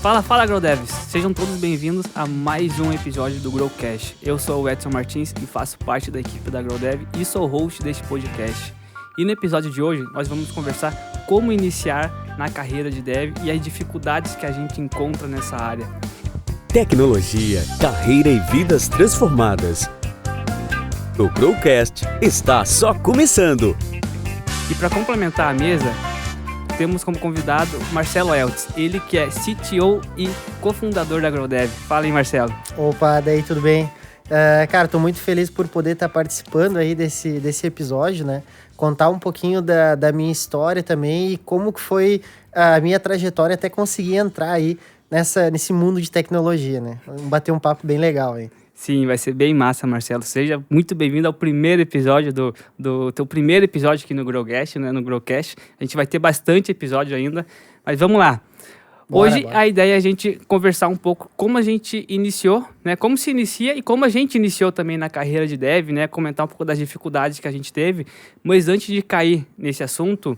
Fala, Growdevs! Sejam todos bem-vindos a mais um episódio do Growcast. Eu sou o Edson Martins e faço parte da equipe da Growdev e sou o host deste podcast. E no episódio de hoje, nós vamos conversar como iniciar na carreira de Dev e as dificuldades que a gente encontra nessa área. Tecnologia, carreira e vidas transformadas. O Growcast está só começando! E para complementar a mesa, temos como convidado Marcelo Eltz, ele que é CTO e cofundador da Growdev. Fala aí, Marcelo. Opa, daí tudo bem? Cara, tô muito feliz por poder estar participando aí desse episódio, né? Contar um pouquinho da minha história também e como que foi a minha trajetória até conseguir entrar aí nesse mundo de tecnologia, né? Vamos bater um papo bem legal aí. Sim, vai ser bem massa, Marcelo. Seja muito bem-vindo ao primeiro episódio do teu primeiro episódio aqui no Growcast, né? No Growcast. A gente vai ter bastante episódio ainda, mas vamos lá. Hoje a ideia é a gente conversar um pouco como a gente iniciou, né? Como se inicia e como a gente iniciou também na carreira de Dev, né? Comentar um pouco das dificuldades que a gente teve. Mas antes de cair nesse assunto,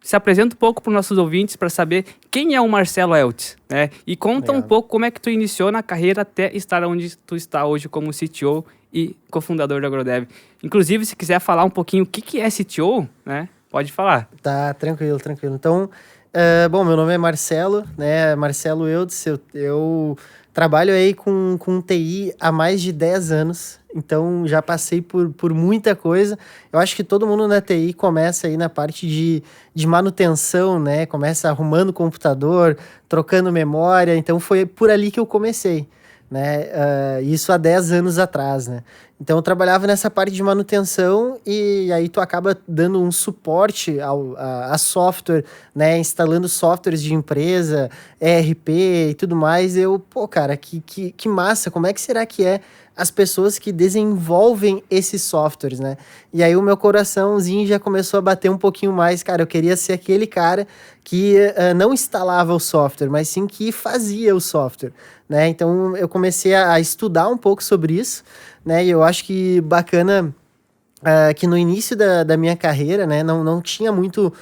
se apresenta um pouco para os nossos ouvintes para saber quem é o Marcelo Eltz, né? E conta um pouco como é que tu iniciou na carreira até estar onde tu está hoje como CTO e cofundador da Growdev. Inclusive, se quiser falar um pouquinho o que é CTO, né? Pode falar. Tá, tranquilo. Então, bom, meu nome é Marcelo, né? Marcelo Eltz, eu trabalho aí com TI há mais de 10 anos, então já passei por muita coisa. Eu acho que todo mundo na TI começa aí na parte de manutenção, né? Começa arrumando o computador, trocando memória, então foi por ali que eu comecei, né? Isso há 10 anos atrás, né? Então eu trabalhava nessa parte de manutenção e aí tu acaba dando um suporte a software, né? Instalando softwares de empresa, ERP e tudo mais. Cara, que massa, como é que será que é as pessoas que desenvolvem esses softwares, né? E aí o meu coraçãozinho já começou a bater um pouquinho mais, cara, eu queria ser aquele cara que não instalava o software, mas sim que fazia o software, né? Então eu comecei a estudar um pouco sobre isso, né? E eu acho que bacana que no início da minha carreira, né, não tinha muito...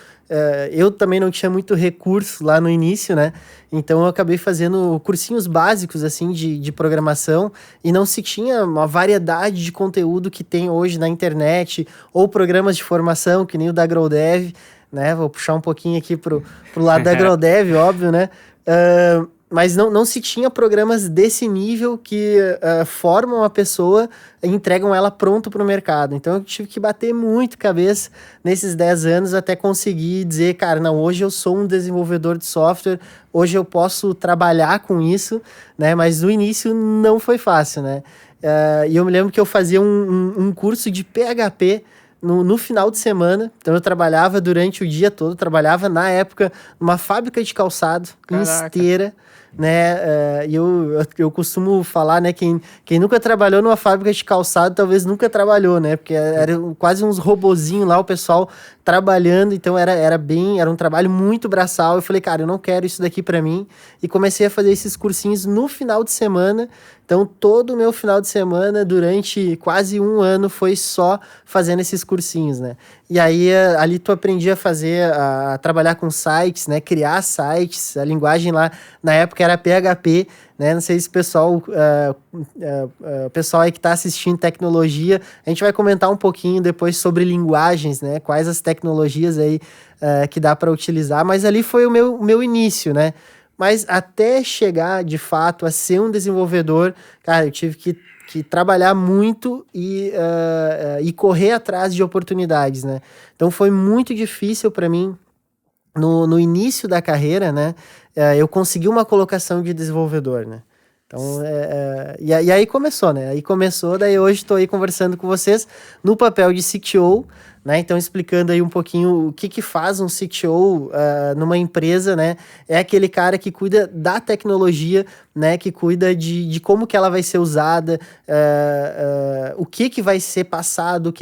eu também não tinha muito recurso lá no início, né? Então eu acabei fazendo cursinhos básicos, assim, de programação e não se tinha uma variedade de conteúdo que tem hoje na internet ou programas de formação, que nem o da Growdev, né? Vou puxar um pouquinho aqui pro lado da Growdev, óbvio, né? Mas não se tinha programas desse nível que formam a pessoa e entregam ela pronto para o mercado. Então eu tive que bater muito cabeça nesses 10 anos até conseguir dizer, cara, não, hoje eu sou um desenvolvedor de software, hoje eu posso trabalhar com isso, né? Mas no início não foi fácil, né? E eu me lembro que eu fazia um curso de PHP no final de semana, então eu trabalhava durante o dia todo, trabalhava na época numa fábrica de calçado, em Esteira, né, e eu costumo falar, né, quem nunca trabalhou numa fábrica de calçado, talvez nunca trabalhou, né, porque eram quase uns robozinhos lá, o pessoal trabalhando, então era um trabalho muito braçal. Eu falei, cara, eu não quero isso daqui pra mim, e comecei a fazer esses cursinhos no final de semana. Então todo o meu final de semana, durante quase um ano, foi só fazendo esses cursinhos, né, e aí ali tu aprendia a trabalhar com sites, né, criar sites, a linguagem lá na época era PHP, né? Não sei se o pessoal aí que está assistindo tecnologia, a gente vai comentar um pouquinho depois sobre linguagens, né? Quais as tecnologias aí que dá para utilizar, mas ali foi o meu início, né? Mas até chegar, de fato, a ser um desenvolvedor, cara, eu tive que trabalhar muito e correr atrás de oportunidades, né? Então foi muito difícil para mim no início da carreira, né? Eu consegui uma colocação de desenvolvedor, né? Então, e aí começou, né? Daí hoje estou aí conversando com vocês no papel de CTO, né? Então, explicando aí um pouquinho o que faz um CTO numa empresa, né? É aquele cara que cuida da tecnologia, né? Que cuida de como que ela vai ser usada, o que vai ser passado,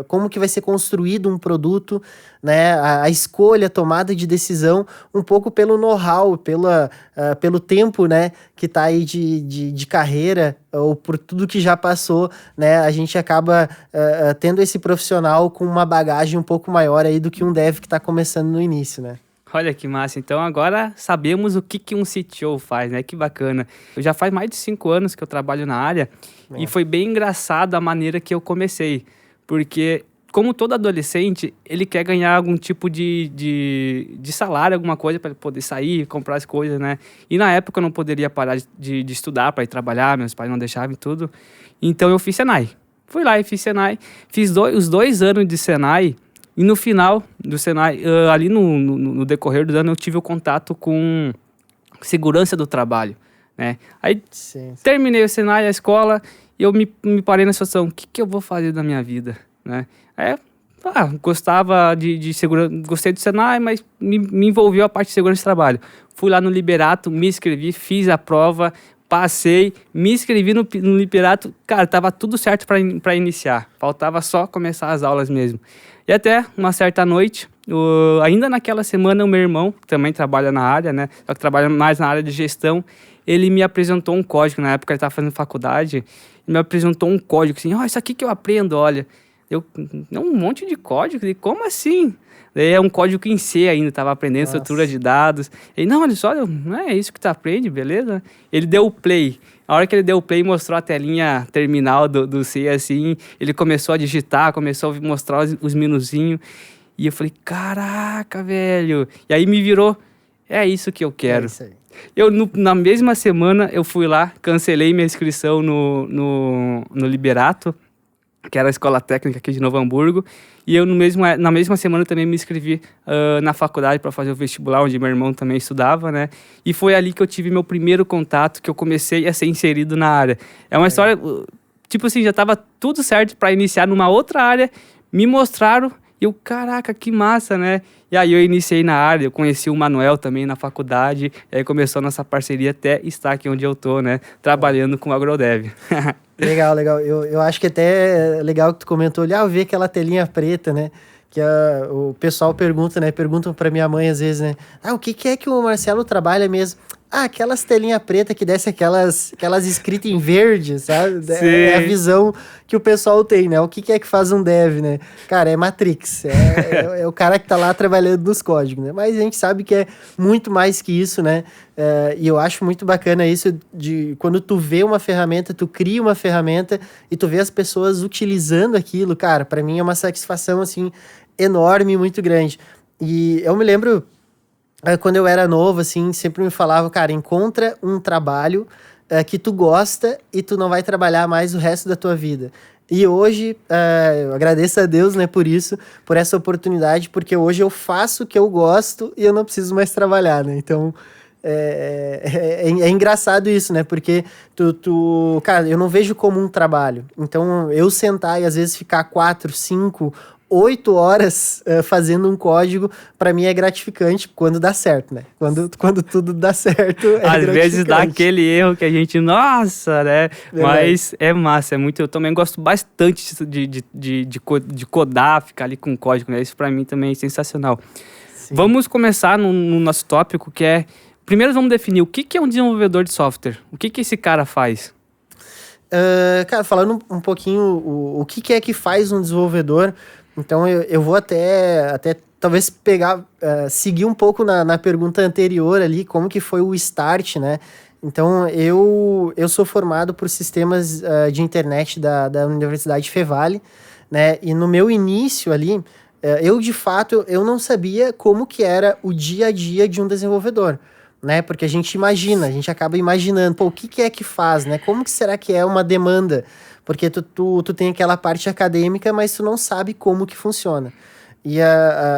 como que vai ser construído um produto, né? A escolha, a tomada de decisão, um pouco pelo know-how, pelo tempo, né? Que tá aí de carreira, ou por tudo que já passou, né? A gente acaba tendo esse profissional com uma bagagem um pouco maior aí do que um dev que está começando no início, né? Olha que massa. Então agora sabemos o que um CTO faz, né? Que bacana. Eu já faz mais de 5 anos que eu trabalho na área e foi bem engraçado a maneira que eu comecei. Porque, como todo adolescente, ele quer ganhar algum tipo de salário, alguma coisa para poder sair, comprar as coisas, né? E na época eu não poderia parar de estudar para ir trabalhar, meus pais não deixavam e tudo. Então eu fiz Senai. Fui lá e fiz Senai. Fiz os 2 anos de Senai. E no final do Senai, ali no decorrer do ano, eu tive o contato com segurança do trabalho, né? Aí terminei o Senai, a escola, e eu me parei na situação, o que eu vou fazer da minha vida, né? Gostava de segurança, gostei do Senai, mas me envolveu a parte de segurança de trabalho. Fui lá no Liberato, me inscrevi, fiz a prova, passei, me inscrevi no Liberato, cara, tava tudo certo para iniciar, faltava só começar as aulas mesmo. E até uma certa noite, ainda naquela semana, o meu irmão, que também trabalha na área, né, só que trabalha mais na área de gestão, ele me apresentou um código, na época ele estava fazendo faculdade, ele me apresentou um código assim, isso aqui que eu aprendo, olha, um monte de código, como assim? Daí é um código em C ainda, estava aprendendo estrutura de dados. Ele, não, olha só, não é isso que tu aprende, beleza? Ele deu o play. A hora que ele deu o play, mostrou a telinha terminal do C, assim, ele começou a digitar, começou a mostrar os minuzinhos, e eu falei, caraca, velho. E aí me virou, é isso que eu quero. É isso aí. Na mesma semana, eu fui lá, cancelei minha inscrição no Liberato, que era a escola técnica aqui de Novo Hamburgo, e eu na mesma semana também me inscrevi na faculdade para fazer o vestibular, onde meu irmão também estudava, né? E foi ali que eu tive meu primeiro contato, que eu comecei a ser inserido na área. É uma história, tipo assim, já estava tudo certo para iniciar numa outra área, me mostraram, e eu, caraca, que massa, né? E aí eu iniciei na área, eu conheci o Manuel também na faculdade, e aí começou a nossa parceria até estar aqui onde eu tô, né? Trabalhando com o AgroDev. Legal. Eu acho que até é legal que tu comentou ali, eu vi aquela telinha preta, né? Que o pessoal pergunta, né? Perguntam pra minha mãe às vezes, né? O que é que o Marcelo trabalha mesmo? Aquelas telinhas pretas que desce aquelas escritas em verde, sabe? É a visão que o pessoal tem, né? O que é que faz um dev, né? Cara, é Matrix. É o cara que tá lá trabalhando nos códigos, né? Mas a gente sabe que é muito mais que isso, né? E eu acho muito bacana isso de quando tu vê uma ferramenta, tu cria uma ferramenta e tu vê as pessoas utilizando aquilo, cara, pra mim é uma satisfação, assim, enorme, muito grande. E eu me lembro... Quando eu era novo, assim, sempre me falava, cara, encontra um trabalho que tu gosta e tu não vai trabalhar mais o resto da tua vida. E hoje, eu agradeço a Deus, né, por isso, por essa oportunidade, porque hoje eu faço o que eu gosto e eu não preciso mais trabalhar, né? Então, é engraçado isso, né? Porque cara, eu não vejo como um trabalho. Então, eu sentar e às vezes ficar 4, 5... 8 horas fazendo um código, para mim é gratificante quando dá certo, né? Quando tudo dá certo, é às vezes dá aquele erro que a gente, nossa, né? Mas é massa, é muito... Eu também gosto bastante de codar, ficar ali com código, né? Isso para mim também é sensacional. Sim. Vamos começar no nosso tópico, que é... Primeiro vamos definir o que é um desenvolvedor de software. O que esse cara faz? Cara, falando um pouquinho o que é que faz um desenvolvedor... Então, eu vou até talvez seguir um pouco na pergunta anterior ali, como que foi o start, né? Então, eu sou formado por sistemas de internet da Universidade Fevale, né? E no meu início ali, de fato, eu não sabia como que era o dia a dia de um desenvolvedor, né? Porque a gente acaba imaginando, o que é que faz, né? Como que será que é uma demanda? Porque tu tem aquela parte acadêmica, mas tu não sabe como que funciona. E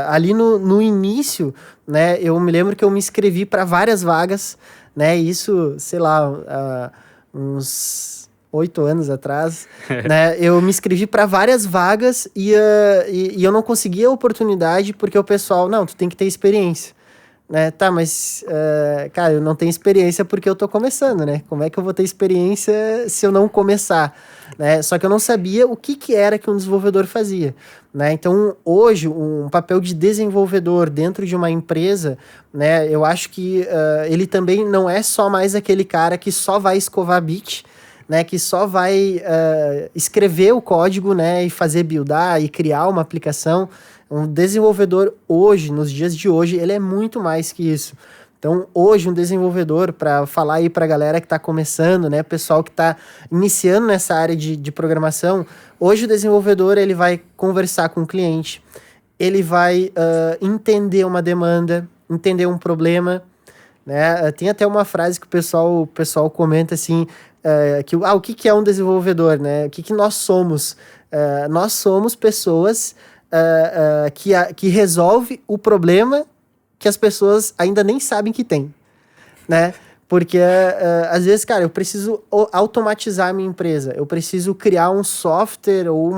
ali no início, né, eu me lembro que eu me inscrevi para várias vagas, né, isso, sei lá, uns 8 anos atrás, né, eu me inscrevi para várias vagas e eu não conseguia a oportunidade porque o pessoal, não, tu tem que ter experiência. Né? Tá, mas, cara, eu não tenho experiência porque eu tô começando, né? Como é que eu vou ter experiência se eu não começar? Né? Só que eu não sabia o que era que um desenvolvedor fazia. Né? Então, hoje, um papel de desenvolvedor dentro de uma empresa, né? Eu acho que ele também não é só mais aquele cara que só vai escovar bit, né, que só vai escrever o código, né, e fazer buildar e criar uma aplicação. Um desenvolvedor hoje, nos dias de hoje, ele é muito mais que isso. Então, hoje, um desenvolvedor, para falar aí para a galera que está começando, né, pessoal que está iniciando nessa área de programação, hoje o desenvolvedor ele vai conversar com o cliente, ele vai entender uma demanda, entender um problema, né? Tem até uma frase que o pessoal comenta assim, o que é um desenvolvedor, né? O que nós somos? Nós somos pessoas que resolve o problema que as pessoas ainda nem sabem que tem, né? Porque, às vezes, cara, eu preciso automatizar a minha empresa, eu preciso criar um software ou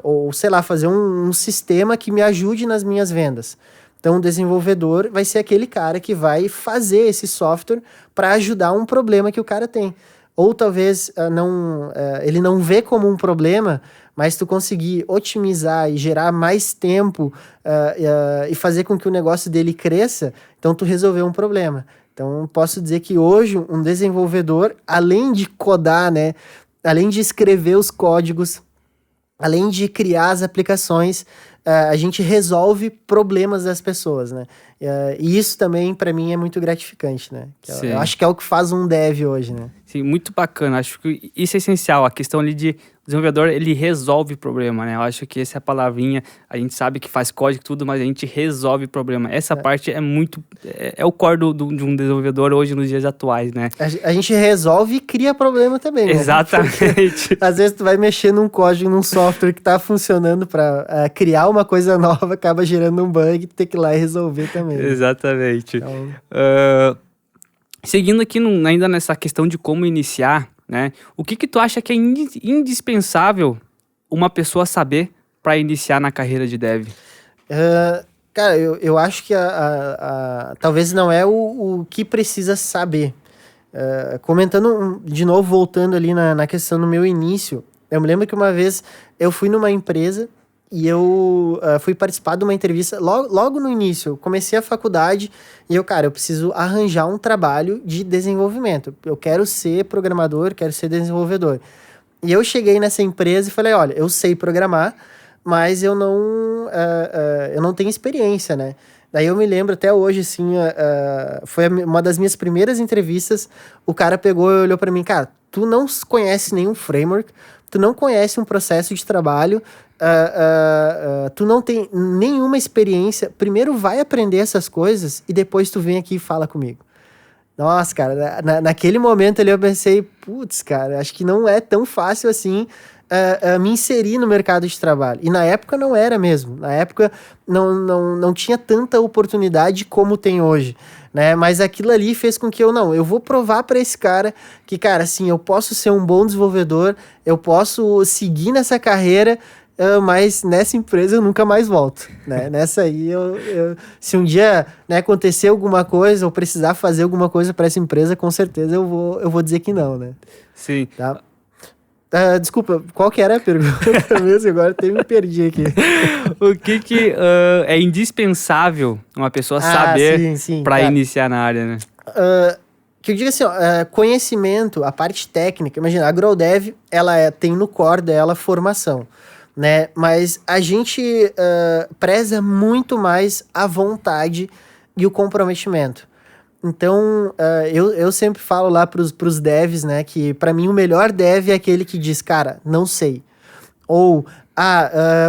ou sei lá, fazer um sistema que me ajude nas minhas vendas. Então, o desenvolvedor vai ser aquele cara que vai fazer esse software para ajudar um problema que o cara tem. Ou talvez ele não vê como um problema, mas tu conseguir otimizar e gerar mais tempo e fazer com que o negócio dele cresça, então tu resolveu um problema. Então, posso dizer que hoje um desenvolvedor, além de codar, né, além de escrever os códigos, além de criar as aplicações, a gente resolve problemas das pessoas, né? E isso também, para mim, é muito gratificante, né? Eu acho que é o que faz um dev hoje, né? Sim, muito bacana. Acho que isso é essencial. A questão ali de o desenvolvedor, ele resolve problema, né? Eu acho que essa é a palavrinha. A gente sabe que faz código e tudo, mas a gente resolve problema. Essa parte é muito... É o core de um desenvolvedor hoje nos dias atuais, né? A gente resolve e cria problema também, né? Exatamente. Às vezes tu vai mexer num código, num software que tá funcionando para criar uma coisa nova, acaba gerando um bug, tu tem que ir lá e resolver também. Né? Exatamente. Então... Seguindo aqui ainda nessa questão de como iniciar, né? O que tu acha que é indispensável uma pessoa saber para iniciar na carreira de dev? Cara, eu acho que talvez não é o que precisa saber. Comentando de novo, voltando ali na questão do meu início, eu me lembro que uma vez eu fui numa empresa e eu fui participar de uma entrevista logo no início. Eu comecei a faculdade e eu preciso arranjar um trabalho de desenvolvimento. Eu quero ser programador, quero ser desenvolvedor. E eu cheguei nessa empresa e falei, olha, eu sei programar, mas eu não tenho experiência, né? Daí eu me lembro até hoje, assim, foi uma das minhas primeiras entrevistas, o cara pegou e olhou para mim, cara, tu não conhece nenhum framework, tu não conhece um processo de trabalho, tu não tem nenhuma experiência, primeiro vai aprender essas coisas e depois tu vem aqui e fala comigo. Nossa, cara, naquele momento ali eu pensei, putz, cara, acho que não é tão fácil assim me inserir no mercado de trabalho. E na época não era mesmo. Na época não tinha tanta oportunidade como tem hoje, né? Mas aquilo ali fez com que eu vou provar para esse cara que, cara, assim, eu posso ser um bom desenvolvedor, eu posso seguir nessa carreira, mas nessa empresa eu nunca mais volto, né? Nessa aí, se um dia, né, acontecer alguma coisa ou precisar fazer alguma coisa para essa empresa, com certeza eu vou dizer que não, né? Sim. Tá? Desculpa, qual que era a pergunta mesmo? Agora até me perdi aqui. O que é indispensável uma pessoa saber para iniciar na área, né? Que eu digo assim, conhecimento, a parte técnica, imagina, a GrowDev, ela tem no core dela formação, né? Mas a gente preza muito mais a vontade e o comprometimento. Então, eu sempre falo lá pros devs, né, que para mim o melhor dev é aquele que diz, cara, não sei. Ou,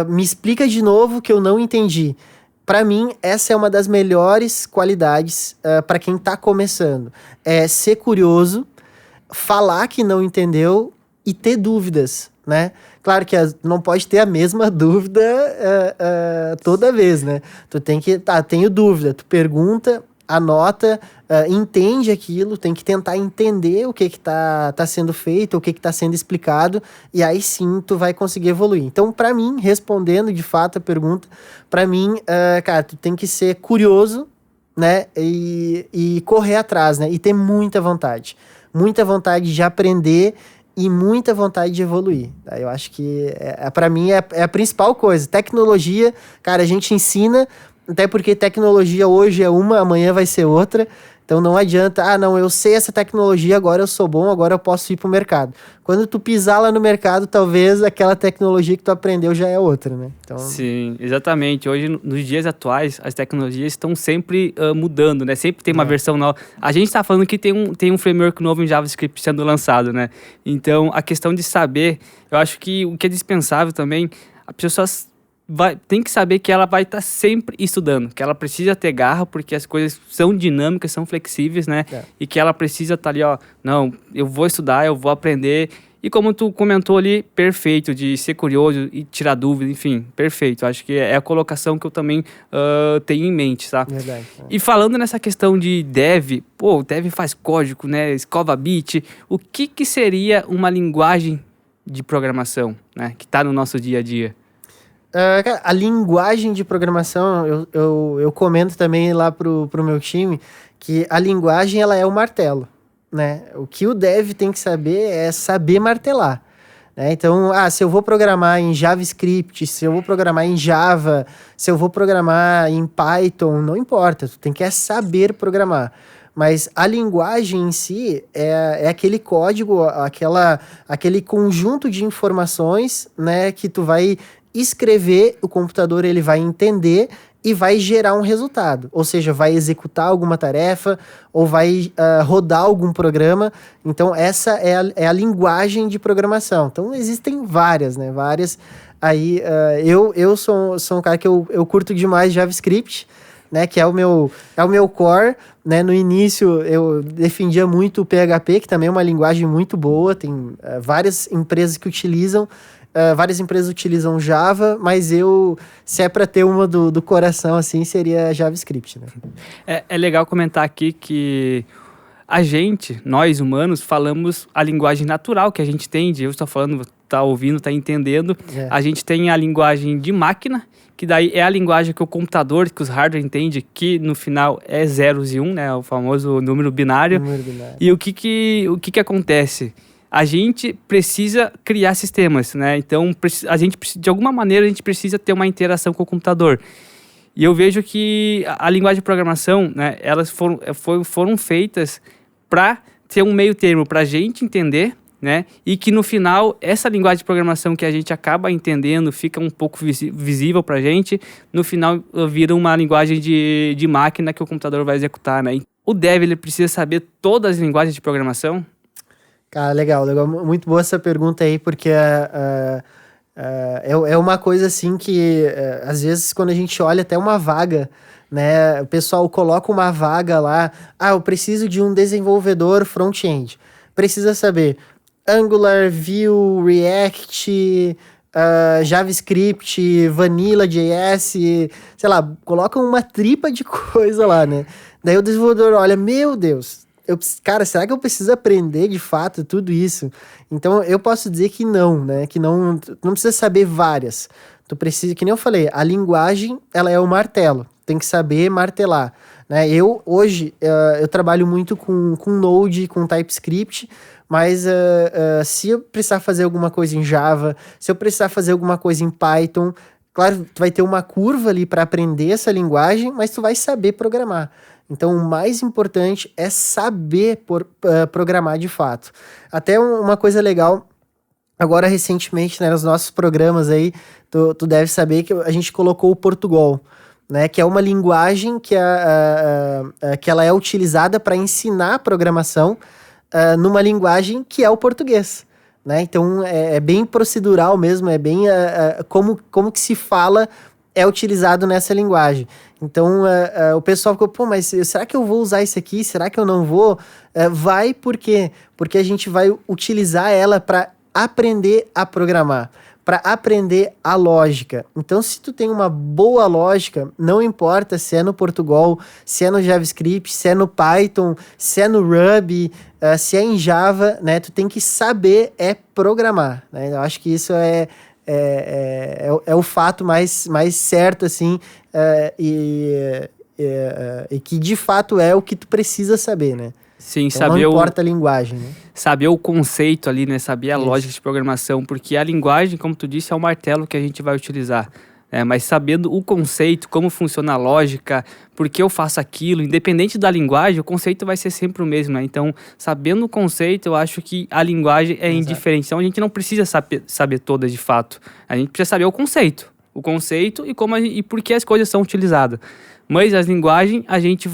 me explica de novo que eu não entendi. Para mim, essa é uma das melhores qualidades para quem tá começando. É ser curioso, falar que não entendeu e ter dúvidas, né? Claro que não pode ter a mesma dúvida toda vez, né? Tu tem que, tenho dúvida, tu pergunta, anota, entende aquilo, tem que tentar entender o que tá sendo feito, o que tá sendo explicado, e aí sim tu vai conseguir evoluir. Então, para mim, respondendo de fato a pergunta, para mim, cara, tu tem que ser curioso, né, e correr atrás, né, e ter muita vontade de aprender e muita vontade de evoluir. Eu acho que, para mim, é a principal coisa. Tecnologia, cara, a gente ensina, até porque tecnologia hoje é uma, amanhã vai ser outra. Então não adianta, não, eu sei essa tecnologia, agora eu sou bom, agora eu posso ir pro mercado. Quando tu pisar lá no mercado, talvez aquela tecnologia que tu aprendeu já é outra, né? Então... Sim, exatamente. Hoje, nos dias atuais, as tecnologias estão sempre mudando, né? Sempre tem uma versão nova. A gente está falando que tem um framework novo em JavaScript sendo lançado, né? Então, a questão de saber, eu acho que o que é dispensável também, a pessoa tem que saber que ela vai estar sempre estudando, que ela precisa ter garra, porque as coisas são dinâmicas, são flexíveis, né? E que ela precisa estar ali, não, eu vou estudar, eu vou aprender. E como tu comentou ali, perfeito, de ser curioso e tirar dúvida, enfim, perfeito. Acho que é a colocação que eu também tenho em mente, tá? Verdade. E falando nessa questão de dev, o dev faz código, né? Escova bit. O que seria uma linguagem de programação, né? Que está no nosso dia a dia? Cara, a linguagem de programação, eu comento também lá pro meu time que a linguagem ela é o martelo, né? O que o dev tem que saber é saber martelar, né? Então, se eu vou programar em JavaScript, se eu vou programar em Java, se eu vou programar em Python, não importa, tu tem que saber programar. Mas a linguagem em si é aquele código, aquele conjunto de informações, né, que tu vai escrever, o computador ele vai entender e vai gerar um resultado. Ou seja, vai executar alguma tarefa ou vai rodar algum programa. Então, essa é a linguagem de programação. Então, existem várias, né? Várias. Aí, eu sou um cara que eu curto demais JavaScript, né? Que é o meu core, né? No início, eu defendia muito o PHP, que também é uma linguagem muito boa. Tem várias empresas que utilizam. Várias empresas utilizam Java, mas se é para ter uma do coração, assim, seria JavaScript, né? É legal comentar aqui que nós humanos, falamos a linguagem natural que a gente tem, eu estou falando, tá ouvindo, tá entendendo. A gente tem a linguagem de máquina, que daí é a linguagem que o computador, que os hardware entende, que no final é zeros e né? O famoso número binário. E o que acontece? A gente precisa criar sistemas, né? Então, de alguma maneira, a gente precisa ter uma interação com o computador. E eu vejo que a linguagem de programação, né, elas foram feitas para ter um meio termo para a gente entender, né? E que no final, essa linguagem de programação que a gente acaba entendendo, fica um pouco visível para a gente, no final vira uma linguagem de máquina que o computador vai executar, né? O dev, ele precisa saber todas as linguagens de programação? Cara, legal. Muito boa essa pergunta aí, porque é uma coisa assim que, às vezes, quando a gente olha até uma vaga, né, o pessoal coloca uma vaga lá, eu preciso de um desenvolvedor front-end. Precisa saber Angular, Vue, React, JavaScript, Vanilla.js, sei lá, coloca uma tripa de coisa lá, né? Daí o desenvolvedor olha, meu Deus... Cara, será que eu preciso aprender de fato tudo isso? Então, eu posso dizer que não, né? Que não precisa saber várias. Tu precisa, que nem eu falei, a linguagem, ela é o martelo. Tem que saber martelar, né? Hoje, eu trabalho muito com Node, com TypeScript, mas se eu precisar fazer alguma coisa em Java, se eu precisar fazer alguma coisa em Python, claro, tu vai ter uma curva ali para aprender essa linguagem, mas tu vai saber programar. Então, o mais importante é saber programar de fato. Até uma coisa legal, agora recentemente, né, nos nossos programas aí, tu deve saber que a gente colocou o Portugal, né, que é uma linguagem que ela é utilizada para ensinar programação numa linguagem que é o português. Né? Então, é bem procedural mesmo, é bem como que se fala é utilizado nessa linguagem. Então, o pessoal ficou, mas será que eu vou usar isso aqui? Será que eu não vou? Vai, por quê? Porque a gente vai utilizar ela para aprender a programar, para aprender a lógica. Então, se tu tem uma boa lógica, não importa se é no Portugal, se é no JavaScript, se é no Python, se é no Ruby, se é em Java, né? Tu tem que saber programar, né? Eu acho que isso é o fato mais certo, assim, e que de fato é o que tu precisa saber, né? Sim, então, não importa a linguagem, né? Saber o conceito ali, né? Saber a lógica de programação, porque a linguagem, como tu disse, é o martelo que a gente vai utilizar. mas sabendo o conceito, como funciona a lógica, por que eu faço aquilo, independente da linguagem, o conceito vai ser sempre o mesmo, né? Então, sabendo o conceito, eu acho que a linguagem é indiferente. Então, a gente não precisa saber todas de fato. A gente precisa saber o conceito e e por que as coisas são utilizadas. Mas as linguagens, a gente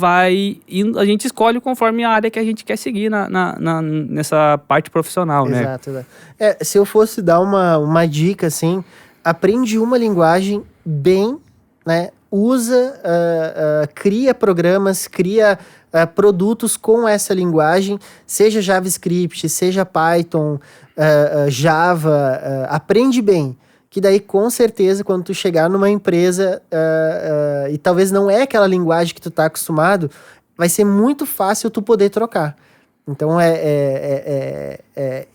escolhe conforme a área que a gente quer seguir nessa parte profissional, né? Exato. Se eu fosse dar uma dica, assim, aprende uma linguagem bem, né? Usa, cria programas, cria produtos com essa linguagem, seja JavaScript, seja Python, Java, aprende bem. Que daí, com certeza, quando tu chegar numa empresa e talvez não é aquela linguagem que tu tá acostumado, vai ser muito fácil tu poder trocar. Então,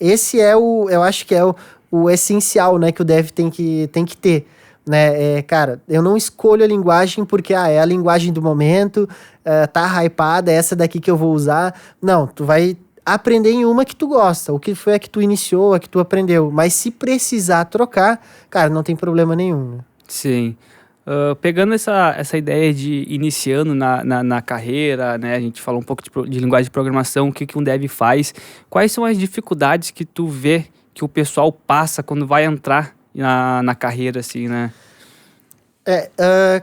esse eu acho que é o essencial, né, que o dev tem que ter. Né? Cara, eu não escolho a linguagem porque é a linguagem do momento, tá hypada, é essa daqui que eu vou usar. Não, tu vai aprender em uma que tu gosta, o que foi a que tu iniciou, a que tu aprendeu. Mas se precisar trocar, cara, não tem problema nenhum. Né? Sim. Pegando essa ideia de iniciando na carreira, né? A gente falou um pouco de linguagem de programação, o que um dev faz. Quais são as dificuldades que tu vê que o pessoal passa quando vai entrar na carreira, assim, né?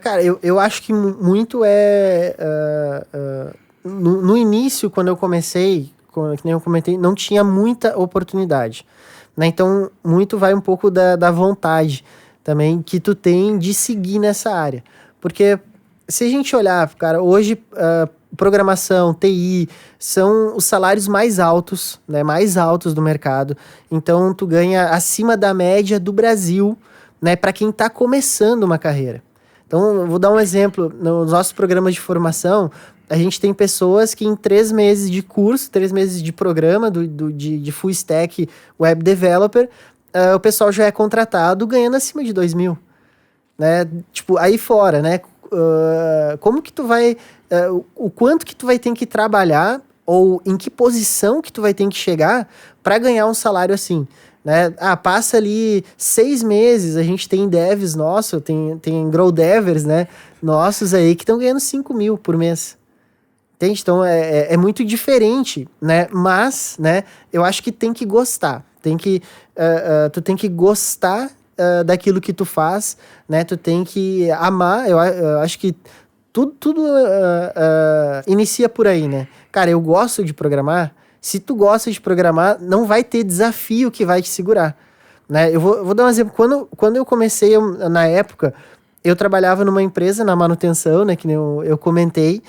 Cara, eu acho que muito no início, quando eu comecei, que nem eu comentei, não tinha muita oportunidade, né? Então, muito vai um pouco da vontade também que tu tem de seguir nessa área. Porque se a gente olhar, cara, hoje programação, TI, são os salários mais altos, né? Mais altos do mercado. Então, tu ganha acima da média do Brasil, né? Para quem está começando uma carreira. Então, eu vou dar um exemplo. Nos nossos programas de formação, a gente tem pessoas que em 3 meses de curso, 3 meses de programa de full stack web developer, o pessoal já é contratado ganhando acima de 2 mil. Né? Tipo, aí fora, né? Como que tu vai... o quanto que tu vai ter que trabalhar ou em que posição que tu vai ter que chegar para ganhar um salário assim, né? Passa ali 6 meses, a gente tem devs nossos, tem grow devers, né? Nossos aí que estão ganhando 5 mil por mês. Entende? Então, é muito diferente, né? Mas, né, eu acho que tem que gostar. Tu tem que gostar daquilo que tu faz, né? Tu tem que amar. Eu acho que tudo inicia por aí, né? Cara, eu gosto de programar. Se tu gosta de programar, não vai ter desafio que vai te segurar, né? Eu vou dar um exemplo. Quando eu comecei, na época, eu trabalhava numa empresa na manutenção, né? Que nem eu comentei.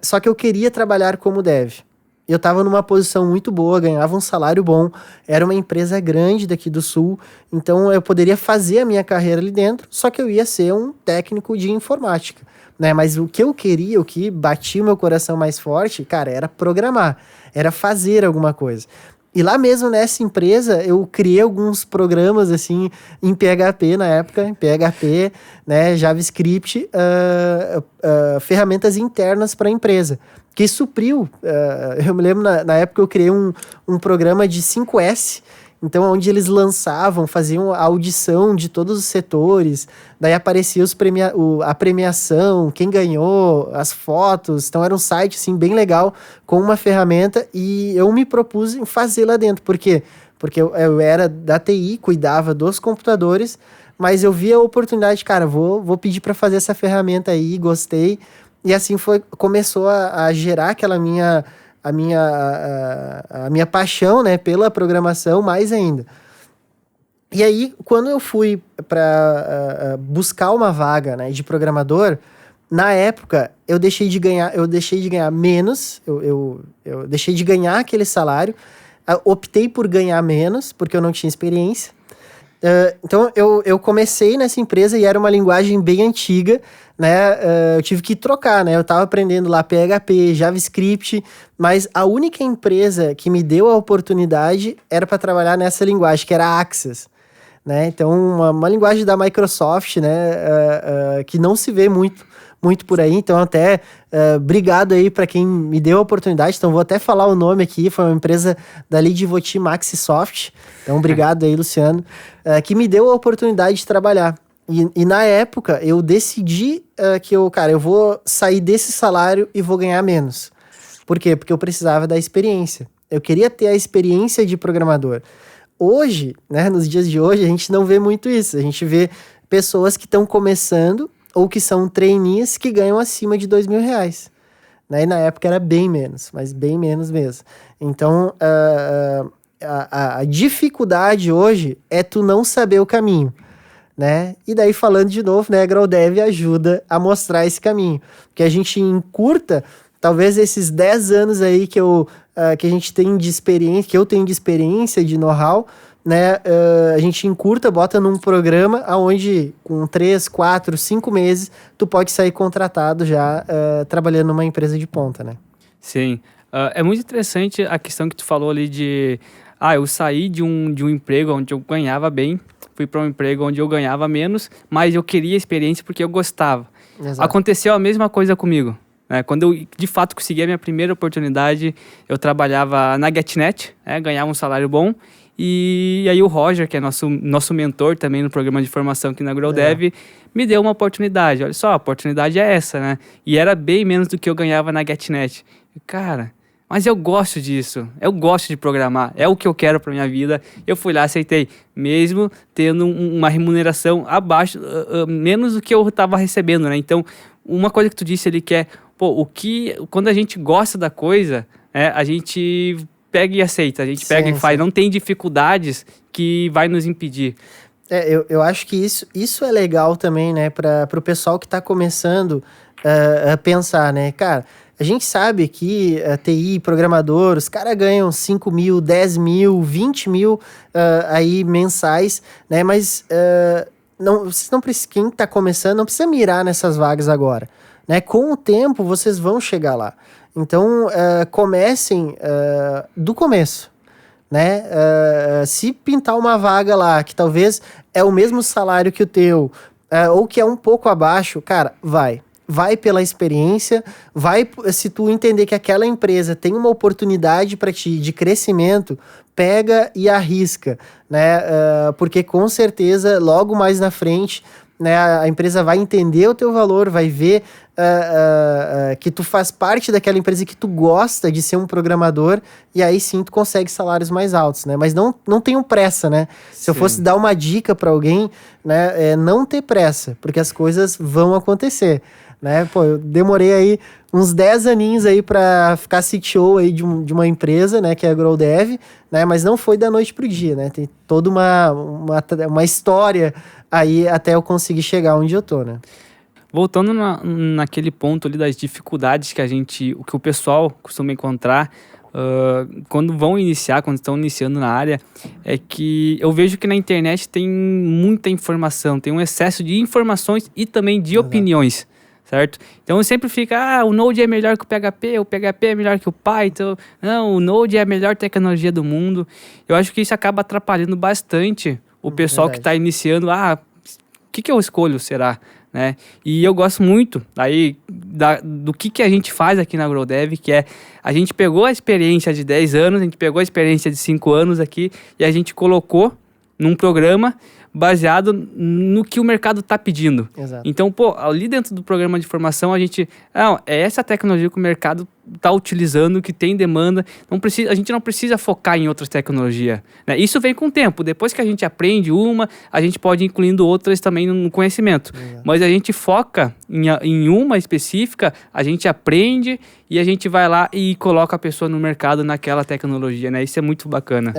Só que eu queria trabalhar como dev. Eu estava numa posição muito boa, ganhava um salário bom, era uma empresa grande daqui do Sul, então eu poderia fazer a minha carreira ali dentro, só que eu ia ser um técnico de informática, né? Mas o que eu queria, o que batia o meu coração mais forte, cara, era programar, era fazer alguma coisa. E lá mesmo nessa empresa, eu criei alguns programas, assim, em PHP na época, em PHP, né, JavaScript, ferramentas internas para a empresa, que supriu, eu me lembro, na época eu criei um programa de 5S, então onde eles faziam a audição de todos os setores, daí aparecia a premiação, quem ganhou, as fotos, então era um site assim, bem legal, com uma ferramenta, e eu me propus em fazer lá dentro. Por quê? Porque eu era da TI, cuidava dos computadores, mas eu vi a oportunidade, cara, vou pedir para fazer essa ferramenta aí, gostei, e assim começou a gerar aquela minha paixão, né, pela programação mais ainda. E aí, quando eu fui para buscar uma vaga, né, de programador, na época eu deixei de ganhar menos, eu deixei de ganhar aquele salário, optei por ganhar menos porque eu não tinha experiência. Então eu comecei nessa empresa e era uma linguagem bem antiga, né? Eu tive que trocar, né? Eu estava aprendendo lá PHP, JavaScript, mas a única empresa que me deu a oportunidade era para trabalhar nessa linguagem, que era a Access, né? Então, uma linguagem da Microsoft, né? Que não se vê muito por aí, então até obrigado aí para quem me deu a oportunidade, então vou até falar o nome aqui, foi uma empresa dali de Voti, Maxisoft, então obrigado aí, Luciano, que me deu a oportunidade de trabalhar. E na época, eu decidi que eu vou sair desse salário e vou ganhar menos. Por quê? Porque eu precisava da experiência. Eu queria ter a experiência de programador. Hoje, né, nos dias de hoje, a gente não vê muito isso. A gente vê pessoas que estão começando ou que são trainees que ganham acima de R$2.000. Né? E na época era bem menos, mas bem menos mesmo. Então, a dificuldade hoje é tu não saber o caminho. Né? E daí, falando de novo, né, a GrowDev ajuda a mostrar esse caminho. Porque a gente encurta, talvez esses 10 anos aí que a gente tem de experiência, que eu tenho de experiência, de know-how, né, a gente encurta, bota num programa onde com 3, 4, 5 meses tu pode sair contratado já trabalhando numa empresa de ponta, né? Sim. É muito interessante a questão que tu falou ali de... eu saí de um emprego onde eu ganhava bem, fui para um emprego onde eu ganhava menos, mas eu queria experiência porque eu gostava. Exato. Aconteceu a mesma coisa comigo. Né? Quando eu, de fato, consegui a minha primeira oportunidade, eu trabalhava na GetNet, ganhava um salário bom, e aí o Roger, que é nosso mentor também no programa de formação aqui na GrowDev, me deu uma oportunidade. Olha só, a oportunidade é essa, né? E era bem menos do que eu ganhava na GetNet. Cara... Mas eu gosto disso, eu gosto de programar, é o que eu quero para minha vida. Eu fui lá, aceitei, mesmo tendo uma remuneração abaixo, menos do que eu estava recebendo, né? Então, uma coisa que tu disse ali que é, quando a gente gosta da coisa, a gente pega e aceita, a gente pega e faz, não tem dificuldades que vai nos impedir. Eu acho que isso é legal também, né, para o pessoal que está começando a pensar, né, cara... A gente sabe que a TI, programador, os caras ganham 5 mil, 10 mil, 20 mil aí mensais, né? Mas quem está começando não precisa mirar nessas vagas agora, né? Com o tempo, vocês vão chegar lá. Então, comecem do começo, né? Se pintar uma vaga lá que talvez é o mesmo salário que o teu, ou que é um pouco abaixo, cara, vai pela experiência, se tu entender que aquela empresa tem uma oportunidade para ti de crescimento, pega e arrisca, né? Porque com certeza, logo mais na frente, né, a empresa vai entender o teu valor, vai ver que tu faz parte daquela empresa, que tu gosta de ser um programador, e aí sim tu consegue salários mais altos, né? Mas não tenham pressa, né? Se eu fosse dar uma dica para alguém, né, não ter pressa, porque as coisas vão acontecer. Né? Pô, eu demorei aí uns 10 aninhos aí para ficar CTO aí de uma empresa, né, que é a GrowDev, né, mas não foi da noite pro dia, né, tem toda uma história aí até eu conseguir chegar onde eu tô, né. Voltando naquele ponto ali das dificuldades que o pessoal costuma encontrar quando estão iniciando na área, é que eu vejo que na internet tem muita informação, tem um excesso de informações e também de opiniões. Certo? Então sempre fica, o Node é melhor que o PHP é melhor que o Python, não, o Node é a melhor tecnologia do mundo. Eu acho que isso acaba atrapalhando bastante o pessoal que está iniciando, o que eu escolho, será? Né? E eu gosto muito aí do que a gente faz aqui na GrowDev, que é, a gente pegou a experiência de 10 anos, a gente pegou a experiência de 5 anos aqui, e a gente colocou num programa baseado no que o mercado está pedindo. Exato. Então, ali dentro do programa de formação, a gente... é essa tecnologia que o mercado está utilizando, que tem demanda. A gente não precisa focar em outras tecnologias. Né? Isso vem com o tempo. Depois que a gente aprende a gente pode ir incluindo outras também no conhecimento. Mas a gente foca em uma específica, a gente aprende e a gente vai lá e coloca a pessoa no mercado naquela tecnologia. Né? Isso é muito bacana.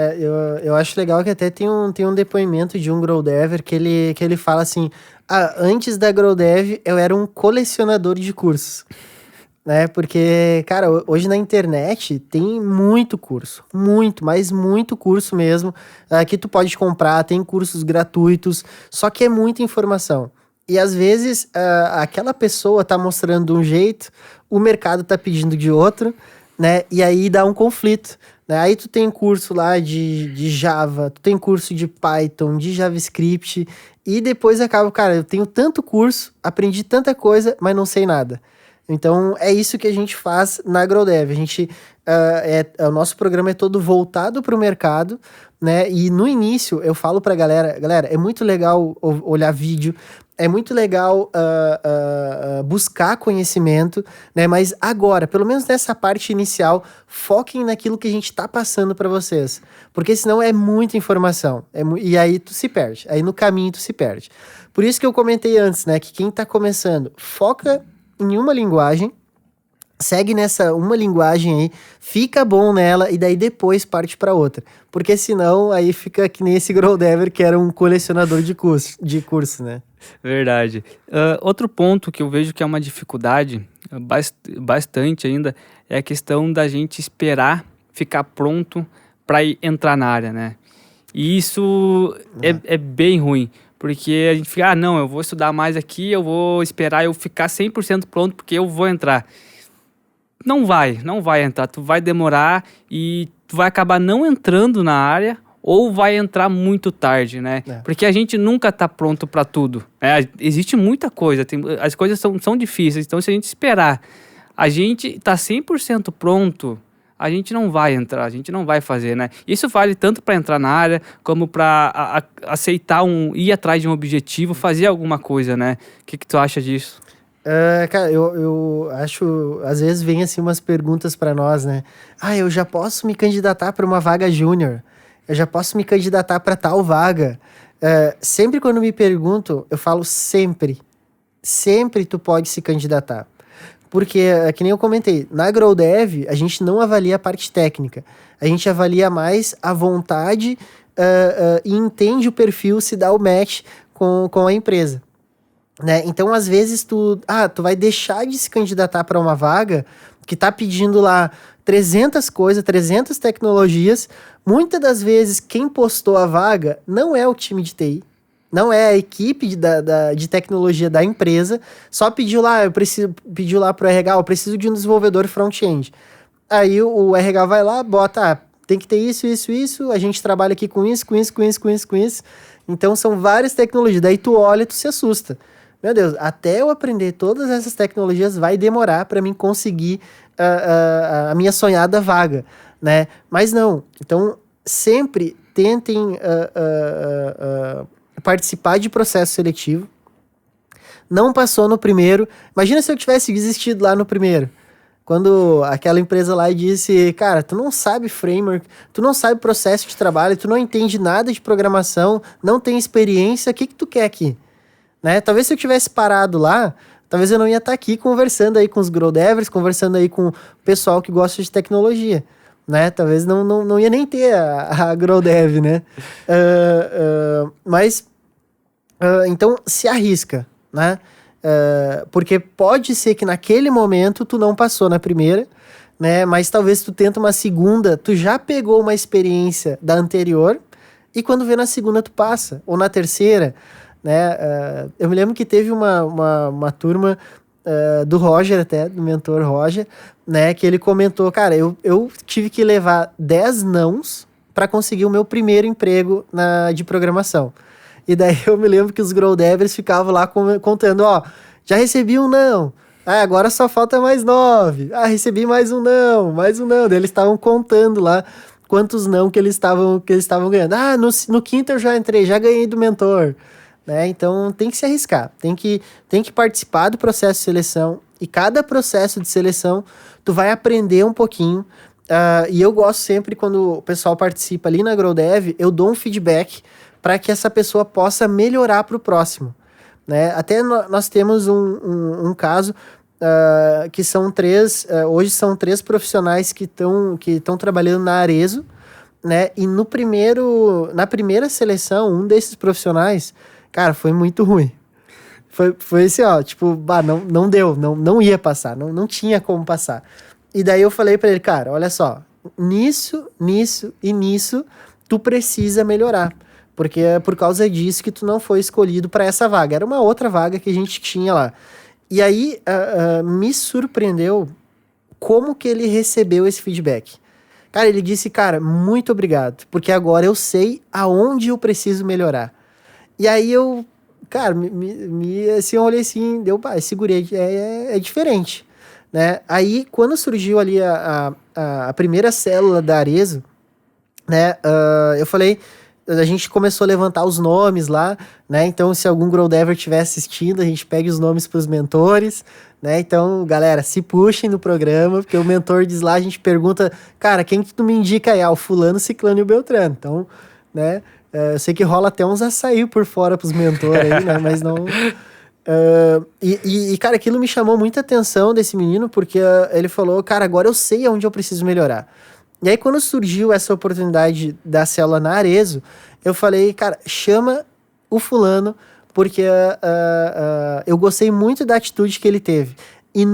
Eu acho legal que até tem um depoimento de um GrowDever que ele fala assim, antes da GrowDev eu era um colecionador de cursos. Né? Porque, cara, hoje na internet tem muito curso, mas muito curso mesmo, que tu pode comprar, tem cursos gratuitos, só que é muita informação. E às vezes aquela pessoa tá mostrando de um jeito, o mercado tá pedindo de outro, né? E aí dá um conflito. Né? Aí tu tem curso lá de Java, tu tem curso de Python, de JavaScript, e depois acaba, cara, eu tenho tanto curso, aprendi tanta coisa, mas não sei nada. Então, é isso que a gente faz na AgroDev. A gente, o nosso programa é todo voltado para o mercado, né? E no início, eu falo para galera, é muito legal olhar vídeo, é muito legal buscar conhecimento, né? Mas agora, pelo menos nessa parte inicial, foquem naquilo que a gente está passando para vocês. Porque senão é muita informação. E aí tu se perde. Aí no caminho tu se perde. Por isso que eu comentei antes, né? Que quem está começando, foca em uma linguagem, segue nessa uma linguagem aí, fica bom nela e daí depois parte para outra. Porque senão aí fica que nem esse GrowDever que era um colecionador de curso, né? Verdade. Outro ponto que eu vejo que é uma dificuldade bastante ainda é a questão da gente esperar ficar pronto para entrar na área, né? E isso é bem ruim. Porque a gente fica, não, eu vou estudar mais aqui, eu vou esperar eu ficar 100% pronto porque eu vou entrar. Não vai entrar, tu vai demorar e tu vai acabar não entrando na área ou vai entrar muito tarde, né? Porque a gente nunca tá pronto para tudo. Existe muita coisa, as coisas são difíceis, então se a gente esperar, a gente tá 100% pronto, a gente não vai entrar, a gente não vai fazer, né? Isso vale tanto para entrar na área, como para aceitar ir atrás de um objetivo, fazer alguma coisa, né? O que tu acha disso? Cara, eu acho, às vezes vem assim umas perguntas para nós, né? Eu já posso me candidatar para uma vaga júnior, eu já posso me candidatar para tal vaga. Sempre quando me perguntam, eu falo sempre tu pode se candidatar. Porque, que nem eu comentei, na AgroDev a gente não avalia a parte técnica. A gente avalia mais a vontade e entende o perfil, se dá o match com a empresa. Né? Então, às vezes, tu vai deixar de se candidatar para uma vaga que tá pedindo lá 300 coisas, 300 tecnologias. Muitas das vezes, quem postou a vaga não é o time de TI. Não é a equipe de tecnologia da empresa, só pediu lá pro RH, eu preciso de um desenvolvedor front-end. Aí o RH vai lá, bota, tem que ter isso, a gente trabalha aqui com isso. Então são várias tecnologias, daí tu olha e tu se assusta. Meu Deus, até eu aprender todas essas tecnologias vai demorar para mim conseguir a minha sonhada vaga, né? Mas não, então sempre tentem participar de processo seletivo. Não passou no primeiro. Imagina se eu tivesse desistido lá no primeiro. Quando aquela empresa lá disse, cara, tu não sabe framework, tu não sabe processo de trabalho, tu não entende nada de programação, não tem experiência, o que tu quer aqui? Né? Talvez se eu tivesse parado lá, talvez eu não ia estar aqui conversando aí com os GrowDevers, conversando aí com o pessoal que gosta de tecnologia. Né? Talvez não ia nem ter a AgroDev, né? Mas, então, se arrisca, né? Porque pode ser que naquele momento tu não passou na primeira, né? Mas talvez tu tenta uma segunda, tu já pegou uma experiência da anterior e quando vê na segunda tu passa, ou na terceira, né? Eu me lembro que teve uma turma do Roger até, do mentor Roger, né, que ele comentou, cara, eu tive que levar 10 nãos para conseguir o meu primeiro emprego de programação. E daí eu me lembro que os GrowDevers ficavam lá contando, já recebi um não, agora só falta mais 9, recebi mais um não. Daí eles estavam contando lá quantos não que eles estavam ganhando. No quinto eu já entrei, já ganhei do mentor. Né? Então tem que se arriscar, tem que participar do processo de seleção, e cada processo de seleção tu vai aprender um pouquinho, e eu gosto sempre quando o pessoal participa ali na AgroDev, eu dou um feedback para que essa pessoa possa melhorar para o próximo. Né? Até nós temos um caso que são hoje são 3 profissionais que estão trabalhando na Arezzo, né? E na primeira seleção, um desses profissionais, cara, foi muito ruim. Foi assim, não deu, não ia passar, não tinha como passar. E daí eu falei pra ele, cara, olha só, nisso e nisso, tu precisa melhorar. Porque é por causa disso que tu não foi escolhido para essa vaga. Era uma outra vaga que a gente tinha lá. E aí, me surpreendeu como que ele recebeu esse feedback. Cara, ele disse, cara, muito obrigado, porque agora eu sei aonde eu preciso melhorar. E aí eu, cara, assim, eu olhei assim, esse guri é diferente. né? Aí, quando surgiu ali a primeira célula da Arezzo, né? Eu falei, a gente começou a levantar os nomes lá, né? Então, se algum Grow Dever estiver assistindo, a gente pega os nomes para os mentores, né? Então, galera, se puxem no programa, porque o mentor diz lá, a gente pergunta, cara, quem que tu me indica aí? O fulano, ciclano e o Beltrano. Então, né? Eu sei que rola até uns açaí por fora pros mentores aí, né? Mas não... cara, aquilo me chamou muita atenção desse menino, porque ele falou, cara, agora eu sei aonde eu preciso melhorar. E aí, quando surgiu essa oportunidade da célula na Arezzo, eu falei, cara, chama o fulano, porque eu gostei muito da atitude que ele teve. E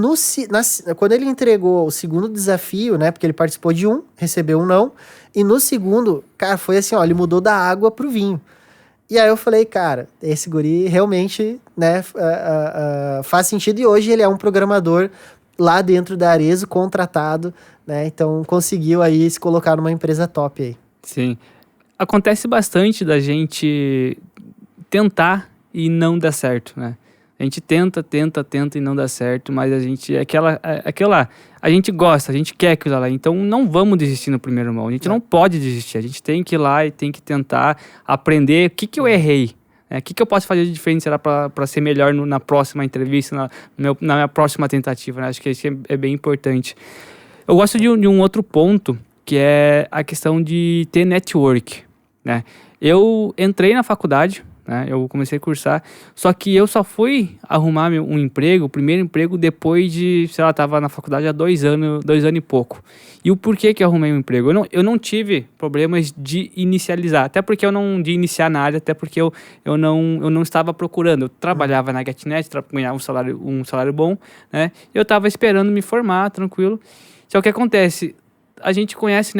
quando ele entregou o segundo desafio, né, porque ele participou de um, recebeu um não, e no segundo, cara, foi assim, ó, ele mudou da água pro vinho. E aí eu falei, cara, esse guri realmente, né, faz sentido, e hoje ele é um programador lá dentro da Arezzo, contratado, né? Então conseguiu aí se colocar numa empresa top aí. Sim. Acontece bastante da gente tentar e não dar certo, né? A gente tenta e não dá certo, mas a gente a gente gosta, a gente quer aquilo lá. Então não vamos desistir no primeiro mão. A gente não pode desistir. A gente tem que ir lá e tem que tentar aprender o que eu errei. O que eu posso fazer de diferente para ser melhor na próxima entrevista, na minha próxima tentativa, né? Acho que isso é bem importante. Eu gosto de um outro ponto, que é a questão de ter network, né? Eu entrei na faculdade, né? Eu comecei a cursar, só que eu só fui arrumar um emprego, o primeiro emprego, depois de, sei lá, tava na faculdade há 2 anos e pouco. E o porquê que eu arrumei um emprego? Eu não tive problemas de inicializar, até porque de iniciar na área, até porque eu não estava procurando. Eu trabalhava na GetNet, ganhava um salário bom, né? Eu estava esperando me formar, tranquilo. Só que acontece, a gente conhece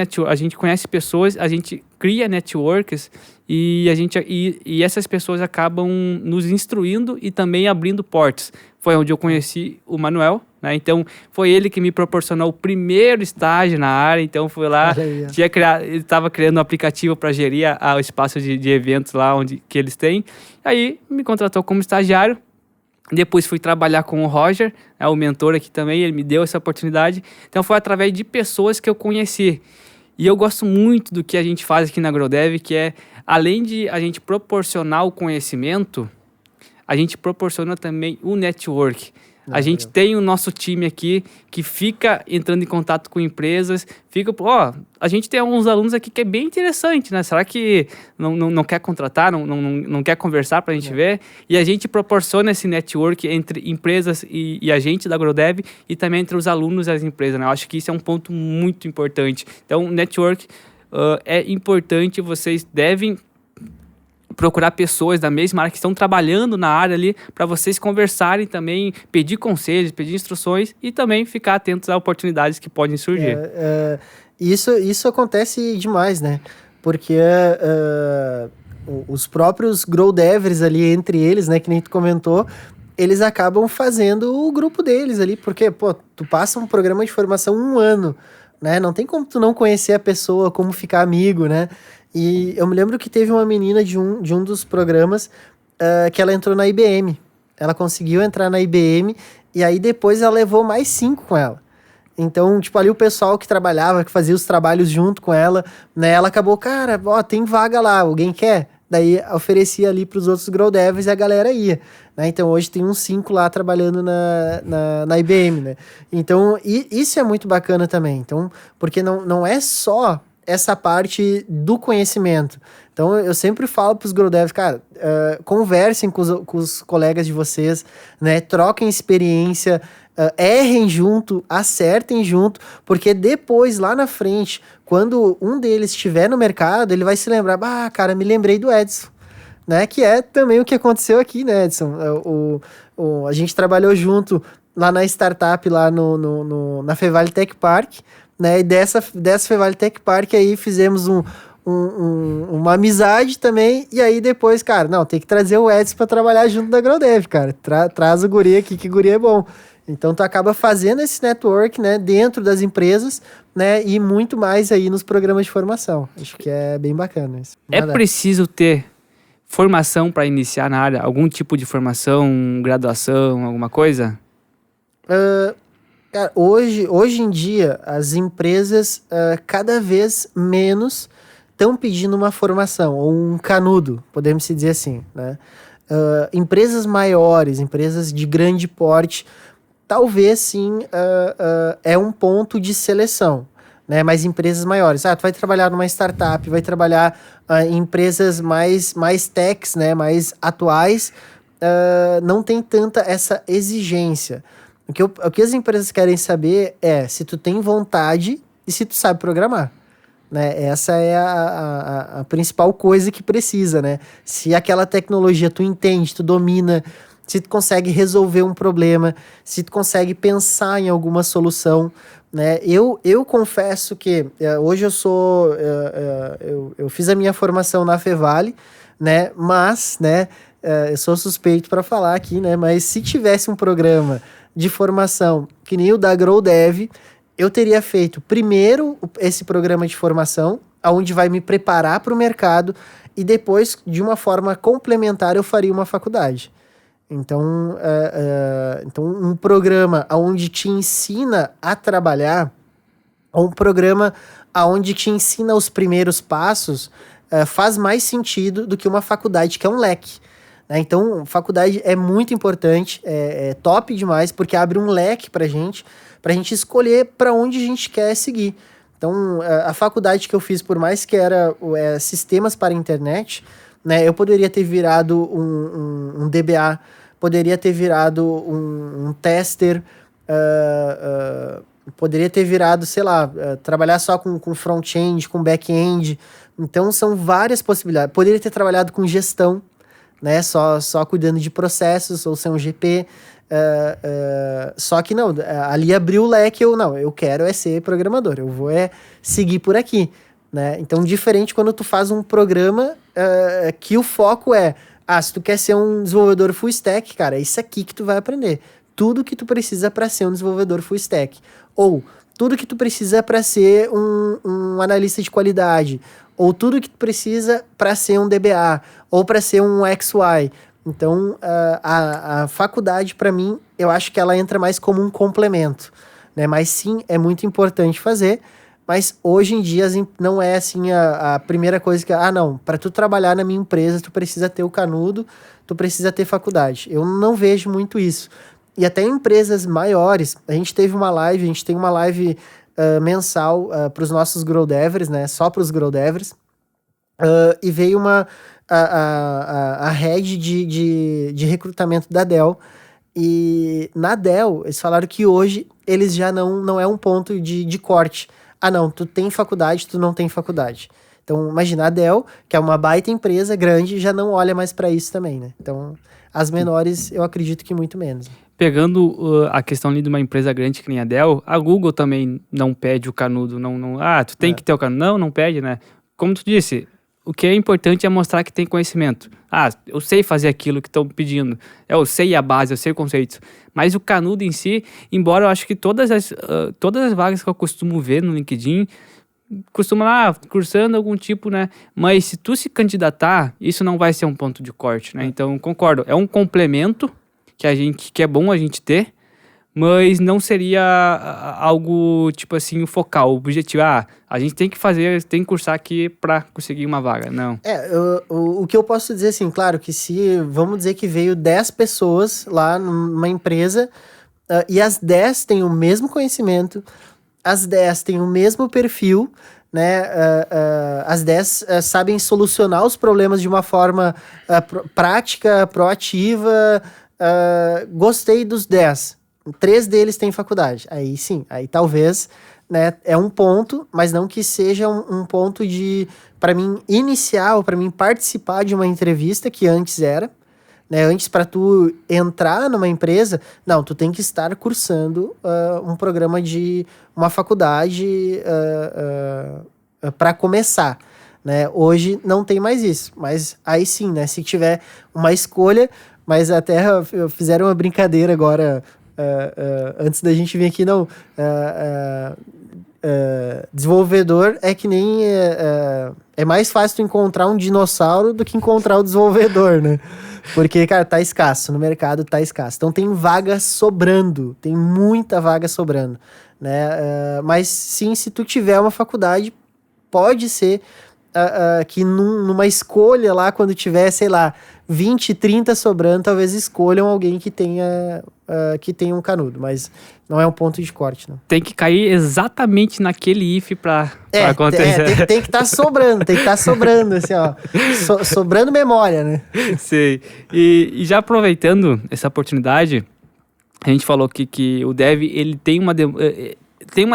pessoas, a gente cria networks e essas pessoas acabam nos instruindo e também abrindo portas. Foi onde eu conheci o Manuel, né? Então foi ele que me proporcionou o primeiro estágio na área. Então fui lá, ele estava criando um aplicativo para gerir o espaço de eventos lá que eles têm. Aí me contratou como estagiário. Depois fui trabalhar com o Roger, o mentor aqui também, ele me deu essa oportunidade. Então foi através de pessoas que eu conheci. E eu gosto muito do que a gente faz aqui na GrowDev, que é, além de a gente proporcionar o conhecimento, a gente proporciona também o network. A gente tem o nosso time aqui que fica entrando em contato com empresas, a gente tem alguns alunos aqui que é bem interessante, né? Será que não quer contratar, não quer conversar para a gente ver? E a gente proporciona esse network entre empresas e a gente da GrowDev e também entre os alunos e as empresas, né? Eu acho que isso é um ponto muito importante. Então, network é importante, vocês devem procurar pessoas da mesma área que estão trabalhando na área ali para vocês conversarem também, pedir conselhos, pedir instruções e também ficar atentos a oportunidades que podem surgir. Isso acontece demais, né? Porque os próprios Grow Devers ali, entre eles, né, que nem tu comentou, eles acabam fazendo o grupo deles ali, porque, tu passa um programa de formação 1 ano, né? Não tem como tu não conhecer a pessoa, como ficar amigo, né? E eu me lembro que teve uma menina de um dos programas que ela entrou na IBM. Ela conseguiu entrar na IBM e aí depois ela levou mais 5 com ela. Então, tipo, ali o pessoal que trabalhava, que fazia os trabalhos junto com ela, né? Ela acabou, cara, tem vaga lá, alguém quer? Daí oferecia ali para os outros Grow Devs e a galera ia, né? Então hoje tem uns 5 lá trabalhando na IBM, né? Então isso é muito bacana também. Então, porque não é só essa parte do conhecimento. Então eu sempre falo para os Grow Devs, cara, conversem com os colegas de vocês, né? Troquem experiência, errem junto, acertem junto, porque depois, lá na frente, quando um deles estiver no mercado, ele vai se lembrar, cara, me lembrei do Edson, né? Que é também o que aconteceu aqui, né, Edson? A gente trabalhou junto lá na startup, lá na Fevale Tech Park, né? E dessa Fevale Tech Park aí fizemos uma amizade também, e aí depois, cara, tem que trazer o Edson para trabalhar junto da GrowDev, cara. Traz o guri aqui, que guri é bom. Então, tu acaba fazendo esse network, né, dentro das empresas, né, e muito mais aí nos programas de formação. Acho que é bem bacana isso. É preciso ter formação para iniciar na área? Algum tipo de formação, graduação, alguma coisa? Cara, hoje em dia, as empresas cada vez menos estão pedindo uma formação, ou um canudo, podemos se dizer assim, né? Empresas maiores, empresas de grande porte, talvez sim é um ponto de seleção, né? Mas empresas maiores, tu vai trabalhar numa startup, vai trabalhar em empresas mais techs, né? Mais atuais, não tem tanta essa exigência. O que as empresas querem saber é se tu tem vontade e se tu sabe programar. Né? Essa é a principal coisa que precisa, né? Se aquela tecnologia tu entende, tu domina, se tu consegue resolver um problema, se tu consegue pensar em alguma solução, né? Eu confesso que hoje eu fiz a minha formação na Fevale, né? Mas, né? Eu sou suspeito para falar aqui, né? Mas se tivesse um programa de formação que nem o da GrowDev, eu teria feito primeiro esse programa de formação, onde vai me preparar para o mercado, e depois, de uma forma complementar, eu faria uma faculdade. Então, um programa onde te ensina a trabalhar, ou um programa onde te ensina os primeiros passos, faz mais sentido do que uma faculdade, que é um leque. Né? Então, faculdade é muito importante, é top demais, porque abre um leque para gente escolher para onde a gente quer seguir. Então, a faculdade que eu fiz, por mais que era sistemas para a internet, né, eu poderia ter virado um DBA, poderia ter virado um tester, poderia ter virado, sei lá, trabalhar só com front-end, com back-end. Então, são várias possibilidades. Poderia ter trabalhado com gestão, né, só cuidando de processos, ou ser um GP. Só que não, ali abriu o leque, eu quero ser programador, eu vou seguir por aqui, né? Então, diferente quando tu faz um programa que o foco se tu quer ser um desenvolvedor full stack, cara, é isso aqui que tu vai aprender. Tudo que tu precisa para ser um desenvolvedor full stack. Ou tudo que tu precisa para ser um analista de qualidade. Ou tudo que tu precisa para ser um DBA. Ou para ser um XY. Então, a faculdade, para mim, eu acho que ela entra mais como um complemento, né? Mas sim, é muito importante fazer, mas hoje em dia não é assim a primeira coisa que... não, para tu trabalhar na minha empresa, tu precisa ter o canudo, tu precisa ter faculdade. Eu não vejo muito isso. E até em empresas maiores, a gente tem uma live mensal para os nossos growdevers, né? Só para os growdevers. E veio a head de recrutamento da Dell, e na Dell eles falaram que hoje eles já não é um ponto de corte. Não, tu tem faculdade, tu não tem faculdade. Então imagina, a Dell, que é uma baita empresa grande, já não olha mais para isso também, né? Então as menores eu acredito que muito menos. Pegando a questão ali de uma empresa grande que nem a Dell, a Google também não pede o canudo, tu tem que ter o canudo, não pede, né? Como tu disse, o que é importante é mostrar que tem conhecimento. Eu sei fazer aquilo que estão pedindo. Eu sei a base, eu sei o conceito. Mas o canudo em si, embora eu acho que todas as vagas que eu costumo ver no LinkedIn, costuma lá, cursando algum tipo, né? Mas se tu se candidatar, isso não vai ser um ponto de corte, né? Então, concordo. É um complemento que é bom a gente ter, mas não seria algo, tipo assim, o focal, o objetivo. A gente tem que cursar aqui para conseguir uma vaga, não. O que eu posso dizer, assim, claro, que vamos dizer que veio 10 pessoas lá numa empresa, e as 10 têm o mesmo conhecimento, as 10 têm o mesmo perfil, né? As 10 sabem solucionar os problemas de uma forma prática, proativa. Gostei dos 10. 3 deles têm faculdade. Aí sim, aí talvez, né, é um ponto, mas não que seja um ponto para mim, iniciar, para mim participar de uma entrevista, que antes era, né? Antes, para tu entrar numa empresa, não, tu tem que estar cursando um programa de uma faculdade para começar, né? Hoje não tem mais isso, mas aí sim, né, se tiver uma escolha, mas até fizeram uma brincadeira agora, antes da gente vir aqui, desenvolvedor é que nem... é mais fácil tu encontrar um dinossauro do que encontrar o desenvolvedor, né? Porque, cara, tá escasso. No mercado tá escasso. Então tem vaga sobrando. Tem muita vaga sobrando, né? Mas sim, se tu tiver uma faculdade, pode ser que numa escolha lá, quando tiver, sei lá, 20, 30 sobrando, talvez escolham alguém que tenha um canudo, mas não é um ponto de corte, não. Tem que cair exatamente naquele if pra acontecer. Tem que estar sobrando, assim, ó, sobrando memória, né? Sei. E já aproveitando essa oportunidade, a gente falou que o dev, ele tem uma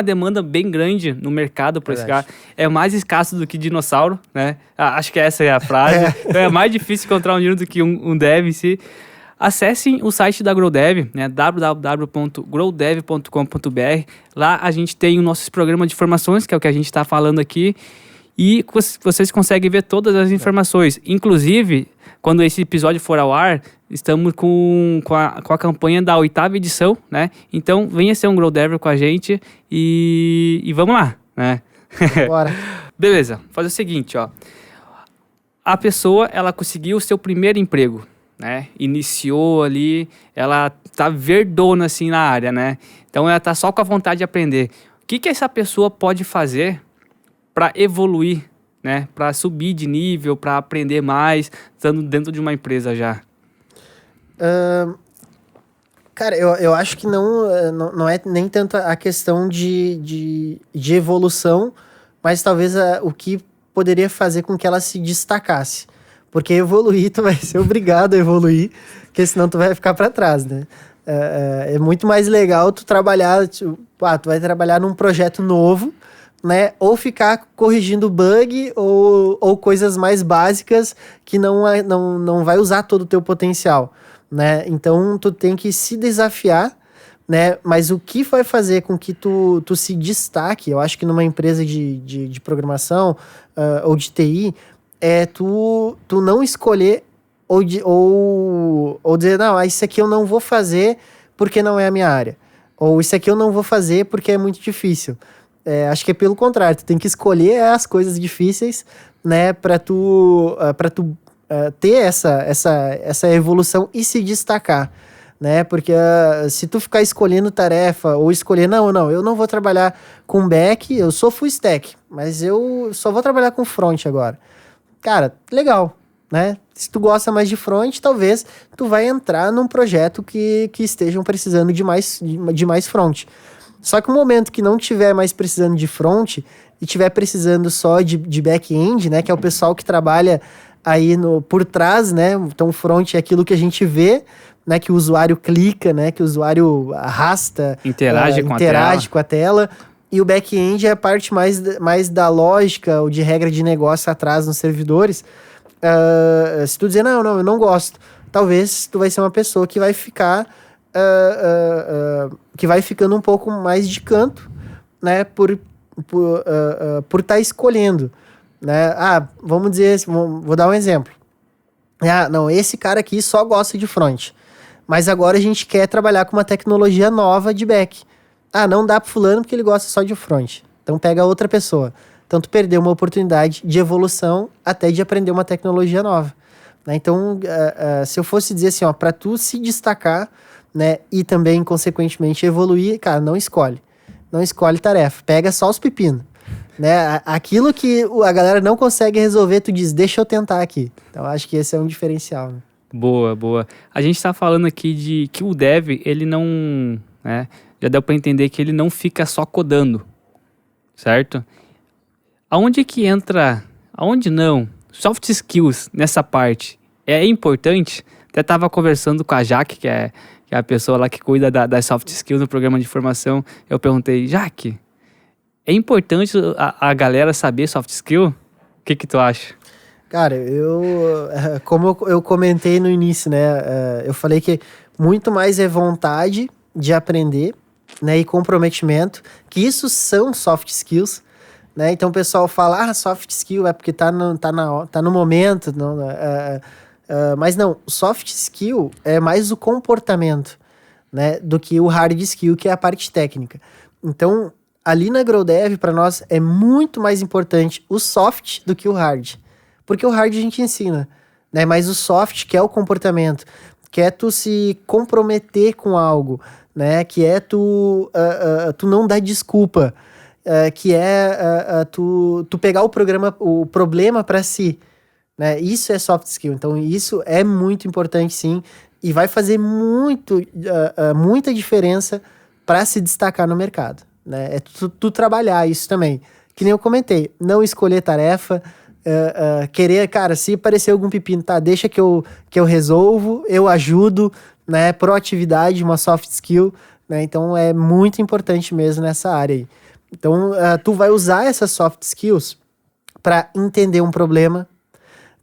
demanda bem grande no mercado por esse cara. É mais escasso do que dinossauro, né? Acho que essa é a frase. É mais difícil encontrar um dino do que um dev em si. Acessem o site da GrowDev, né? www.growdev.com.br. Lá a gente tem o nosso programa de formações, que é o que a gente está falando aqui. E vocês conseguem ver todas as informações. Inclusive, quando esse episódio for ao ar, estamos com a campanha da 8ª edição, né? Então, venha ser um GrowDever com a gente e vamos lá, né? Bora. Beleza, fazer o seguinte, ó. A pessoa, ela conseguiu o seu primeiro emprego, né? Iniciou ali, ela tá verdona assim na área, né? Então, ela tá só com a vontade de aprender. O que essa pessoa pode fazer para evoluir, né? Para subir de nível, para aprender mais, estando dentro de uma empresa já? Cara, eu acho que não é nem tanto a questão de evolução, mas talvez o que poderia fazer com que ela se destacasse. Porque evoluir, tu vai ser obrigado a evoluir, porque senão tu vai ficar para trás, né? É muito mais legal tu trabalhar, tu vai trabalhar num projeto novo, né? Ou ficar corrigindo bug ou coisas mais básicas que não vai usar todo o teu potencial, né? Então, tu tem que se desafiar, né? Mas o que vai fazer com que tu se destaque, eu acho que numa empresa de programação ou de TI, é tu não escolher ou dizer, não, isso aqui eu não vou fazer porque não é a minha área. Ou isso aqui eu não vou fazer porque é muito difícil. Acho que é pelo contrário, tu tem que escolher as coisas difíceis, né, pra tu ter essa evolução e se destacar, né, porque se tu ficar escolhendo tarefa ou escolher, eu não vou trabalhar com back, eu sou full stack, mas eu só vou trabalhar com front agora. Cara, legal, né, se tu gosta mais de front, talvez tu vai entrar num projeto que estejam precisando de mais front. Só que no momento que não tiver mais precisando de front e tiver precisando só de back-end, né, que é o pessoal que trabalha aí por trás, né, então o front é aquilo que a gente vê, né, que o usuário clica, né, que o usuário arrasta, interage com a tela, e o back-end é a parte mais da lógica ou de regra de negócio atrás nos servidores. Se tu dizer, não, eu não gosto, talvez tu vai ser uma pessoa que vai ficar... que vai ficando um pouco mais de canto, né, por estar escolhendo, né? Vamos dizer, vou dar um exemplo. Não, esse cara aqui só gosta de front, mas agora a gente quer trabalhar com uma tecnologia nova de back. Não dá pro fulano porque ele gosta só de front. Então pega outra pessoa. Então tu perdeu uma oportunidade de evolução até de aprender uma tecnologia nova, né? Então, se eu fosse dizer assim, para tu se destacar, né, e também, consequentemente, evoluir, cara, não escolhe tarefa, pega só os pepinos, né, aquilo que a galera não consegue resolver, tu diz, deixa eu tentar aqui. Então, acho que esse é um diferencial, né? Boa. A gente tá falando aqui de que o dev, ele não, né, já deu para entender que ele não fica só codando, certo? Aonde que entra, aonde não, soft skills nessa parte é importante? Até tava conversando com a Jaque, que é a pessoa lá que cuida das soft skills no programa de formação. Eu perguntei, Jaque, é importante a galera saber soft skill? O que tu acha? Cara, como eu comentei no início, né, eu falei que muito mais é vontade de aprender, né, e comprometimento, que isso são soft skills, né? Então o pessoal fala, soft skill é porque tá no momento, não, mas não, soft skill é mais o comportamento, né, do que o hard skill, que é a parte técnica. Então, ali na GrowDev, para nós, é muito mais importante o soft do que o hard. Porque o hard a gente ensina, né? Mas o soft, que é o comportamento, que é tu se comprometer com algo, né? Que é tu não dar desculpa, que é tu pegar o problema para si, né? Isso é soft skill. Então, isso é muito importante, sim, e vai fazer muita diferença para se destacar no mercado, né? É tu trabalhar isso também. Que nem eu comentei, não escolher tarefa, querer, cara, se aparecer algum pepino, tá, deixa que eu resolvo, eu ajudo, né? Proatividade, uma soft skill, né? Então é muito importante mesmo nessa área aí. Então tu vai usar essas soft skills para entender um problema,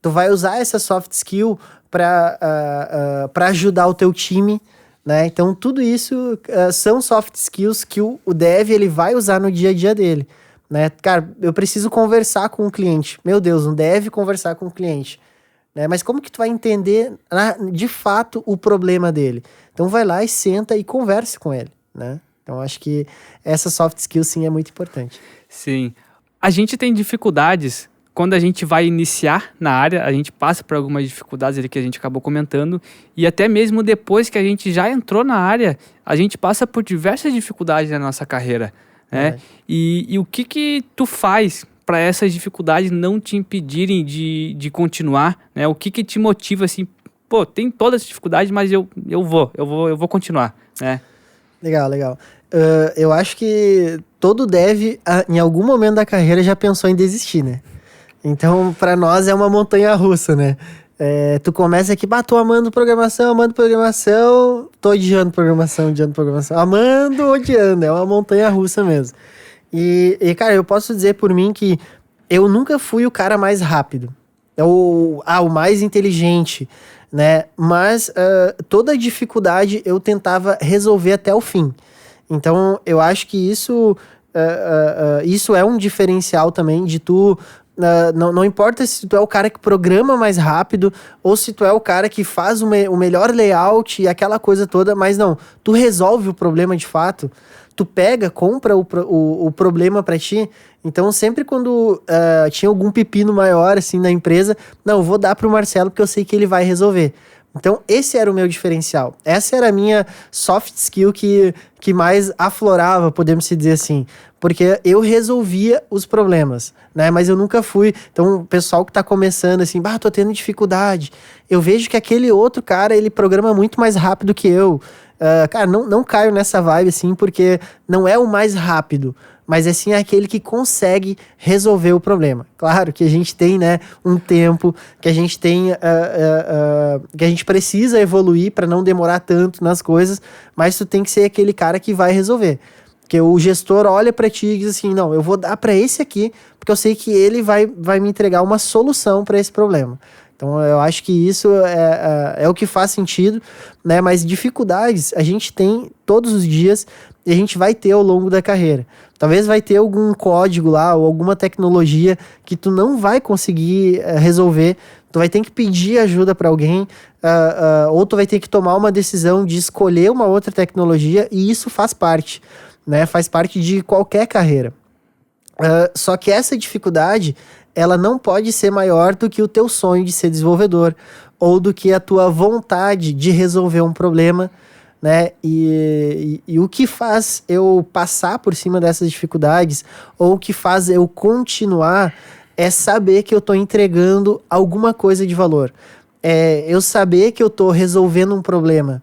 tu vai usar essa soft skill para ajudar o teu time, né? Então tudo isso são soft skills que o dev ele vai usar no dia a dia dele. Né? Cara, eu preciso conversar com o cliente. Meu Deus, não deve conversar com o cliente. Né? Mas como que tu vai entender de fato o problema dele? Então vai lá e senta e converse com ele. Né? Então acho que essa soft skill sim é muito importante. Sim. A gente tem dificuldades quando a gente vai iniciar na área, a gente passa por algumas dificuldades ali que a gente acabou comentando, e até mesmo depois que a gente já entrou na área, a gente passa por diversas dificuldades na nossa carreira. Né? E o que tu faz para essas dificuldades não te impedirem de continuar, né? O que te motiva assim, pô, tem todas as dificuldades, mas eu vou continuar, né? Legal. Eu acho que todo dev, em algum momento da carreira, já pensou em desistir, né? Então, para nós é uma montanha russa, né? Tu começa aqui, tô amando programação, tô odiando programação, amando, odiando, é uma montanha russa mesmo. E cara, eu posso dizer por mim que eu nunca fui o cara mais rápido, o mais inteligente, né? Mas toda dificuldade eu tentava resolver até o fim. Então, eu acho que isso é um diferencial também de tu... Não importa se tu é o cara que programa mais rápido ou se tu é o cara que faz o melhor layout e aquela coisa toda, mas não, tu resolve o problema de fato, tu compra o problema pra ti. Então sempre quando tinha algum pepino maior assim na empresa, não, eu vou dar pro Marcelo porque eu sei que ele vai resolver. Então esse era o meu diferencial, essa era a minha soft skill que mais aflorava, podemos dizer assim, porque eu resolvia os problemas, né? Mas eu nunca fui. Então, o pessoal que tá começando assim, tô tendo dificuldade. Eu vejo que aquele outro cara, ele programa muito mais rápido que eu. Cara, não caio nessa vibe assim, porque não é o mais rápido, mas é sim aquele que consegue resolver o problema. Claro que a gente tem, né, um tempo, que a gente tem, que a gente precisa evoluir para não demorar tanto nas coisas, mas tu tem que ser aquele cara que vai resolver. Porque o gestor olha para ti e diz assim, não, eu vou dar para esse aqui, porque eu sei que ele vai me entregar uma solução para esse problema. Então, eu acho que isso é o que faz sentido, né? Mas dificuldades a gente tem todos os dias e a gente vai ter ao longo da carreira. Talvez vai ter algum código lá ou alguma tecnologia que tu não vai conseguir resolver. Tu vai ter que pedir ajuda para alguém ou tu vai ter que tomar uma decisão de escolher uma outra tecnologia e isso faz parte, né? Faz parte de qualquer carreira. Só que essa dificuldade, ela não pode ser maior do que o teu sonho de ser desenvolvedor ou do que a tua vontade de resolver um problema, né? E o que faz eu passar por cima dessas dificuldades ou o que faz eu continuar é saber que eu estou entregando alguma coisa de valor. É eu saber que eu estou resolvendo um problema.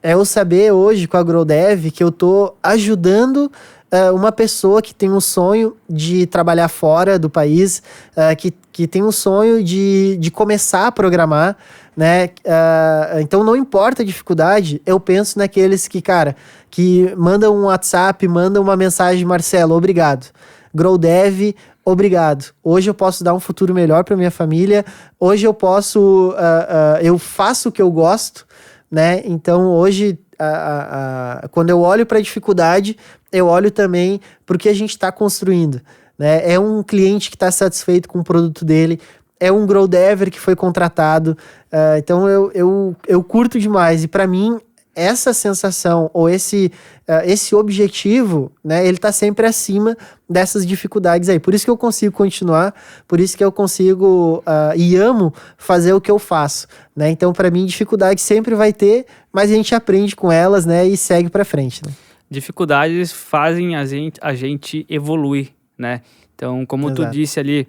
É eu saber hoje com a GrowDev que eu estou ajudando uma pessoa que tem um sonho de trabalhar fora do país, que tem um sonho de começar a programar, né? Então não importa a dificuldade, eu penso naqueles que, cara, que mandam um WhatsApp, mandam uma mensagem, Marcelo, obrigado. GrowDev, obrigado. Hoje eu posso dar um futuro melhor para minha família, hoje eu posso, eu faço o que eu gosto, né? Então hoje, quando eu olho para a dificuldade, eu olho também para o que a gente está construindo, né? É um cliente que está satisfeito com o produto dele, é um GrowDever que foi contratado, então eu curto demais. E para mim, essa sensação ou esse objetivo, né, ele tá sempre acima dessas dificuldades aí. Por isso que eu consigo continuar, por isso que eu consigo e amo fazer o que eu faço, né? Então, para mim, dificuldade sempre vai ter, mas a gente aprende com elas, né, e segue para frente, né? Dificuldades fazem a gente evoluir, né? Então, como Exato. tu disse ali,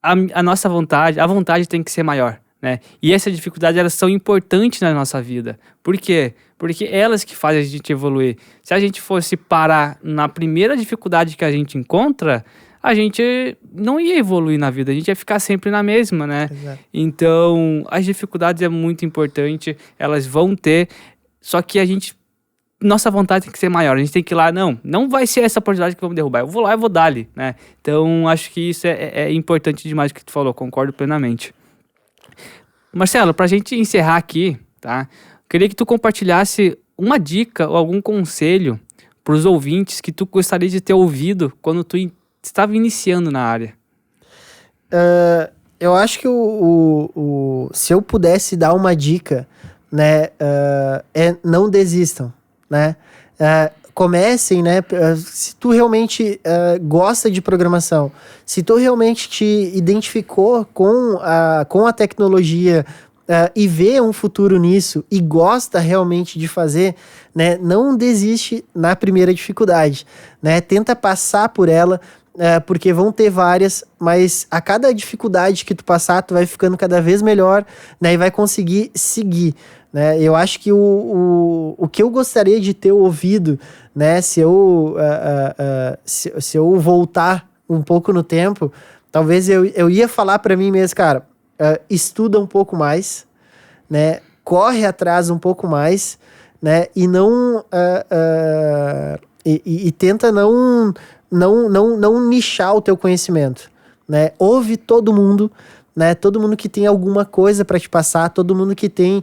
a nossa vontade, a vontade tem que ser maior, né? E essas dificuldades, elas são importantes na nossa vida. Por quê? Porque elas que fazem a gente evoluir. Se a gente fosse parar na primeira dificuldade que a gente encontra, a gente não ia evoluir na vida, a gente ia ficar sempre na mesma, né? Exato. Então, as dificuldades é muito importante, elas vão ter, só que nossa vontade tem que ser maior, a gente tem que ir lá, não vai ser essa oportunidade que vamos derrubar, eu vou lá e vou dar-lhe, né? Então, acho que isso é importante demais o que tu falou, concordo plenamente. Marcelo, pra gente encerrar aqui, tá? Queria que tu compartilhasse uma dica ou algum conselho pros ouvintes que tu gostaria de ter ouvido quando tu estava iniciando na área. Eu acho que se eu pudesse dar uma dica, né, não desistam, né? Comecem, né? Se tu realmente gosta de programação, se tu realmente te identificou com a tecnologia e vê um futuro nisso e gosta realmente de fazer, né? Não desiste na primeira dificuldade, né? Tenta passar por ela, porque vão ter várias, mas a cada dificuldade que tu passar, tu vai ficando cada vez melhor, né? E vai conseguir seguir, né? Eu acho que o que eu gostaria de ter ouvido, né? Se eu voltar um pouco no tempo, talvez eu ia falar para mim mesmo, cara, estuda um pouco mais, né? Corre atrás um pouco mais, né? E não e tenta não nichar o teu conhecimento, né? Ouve todo mundo, né? Todo mundo que tem alguma coisa para te passar, todo mundo que tem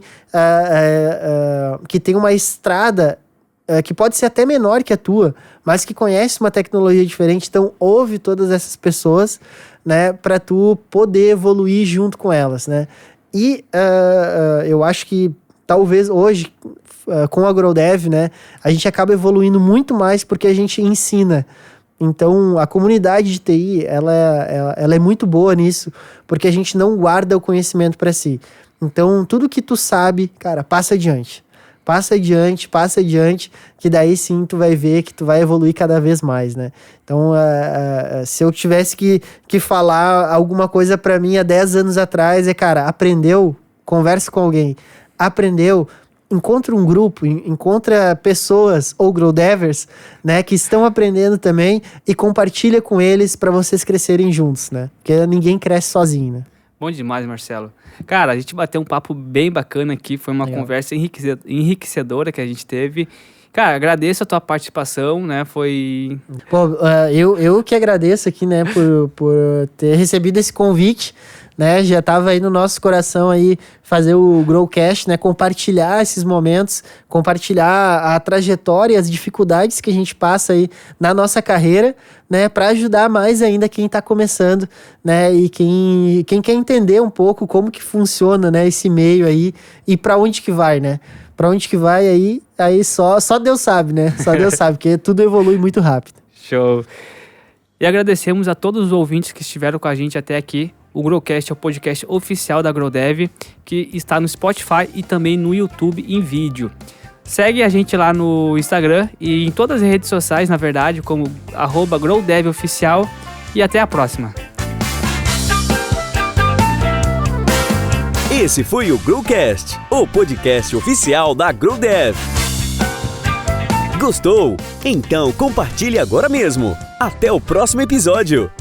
uma estrada que pode ser até menor que a tua, mas que conhece uma tecnologia diferente. Então, ouve todas essas pessoas, né? Para tu poder evoluir junto com elas, né? E eu acho que talvez hoje, com a GrowDev, né? A gente acaba evoluindo muito mais porque a gente ensina. Então, a comunidade de TI, ela é muito boa nisso, porque a gente não guarda o conhecimento para si. Então, tudo que tu sabe, cara, passa adiante. Passa adiante, que daí sim tu vai ver que tu vai evoluir cada vez mais, né? Então, se eu tivesse que falar alguma coisa para mim há 10 anos atrás, cara, aprendeu, conversa com alguém. Aprendeu, encontra um grupo, encontra pessoas ou growdevers, né, que estão aprendendo também e compartilha com eles para vocês crescerem juntos, né? Porque ninguém cresce sozinho, né? Bom demais, Marcelo. Cara, a gente bateu um papo bem bacana aqui, foi uma conversa enriquecedora que a gente teve. Cara, agradeço a tua participação, né, foi... Pô, eu que agradeço aqui, né, por ter recebido esse convite, né, já estava aí no nosso coração aí fazer o Growcast, né, compartilhar esses momentos, compartilhar a trajetória e as dificuldades que a gente passa aí na nossa carreira, né, para ajudar mais ainda quem está começando, né, e quem quer entender um pouco como que funciona, né, esse meio aí e para onde que vai, né? Para onde que vai aí só Deus sabe, né? Só Deus sabe, porque tudo evolui muito rápido. Show! E agradecemos a todos os ouvintes que estiveram com a gente até aqui. O Growcast é o podcast oficial da GrowDev, que está no Spotify e também no YouTube em vídeo. Segue a gente lá no Instagram e em todas as redes sociais, na verdade, como @GrowDevOficial. E até a próxima! Esse foi o Growcast, o podcast oficial da GrowDev. Gostou? Então compartilhe agora mesmo. Até o próximo episódio.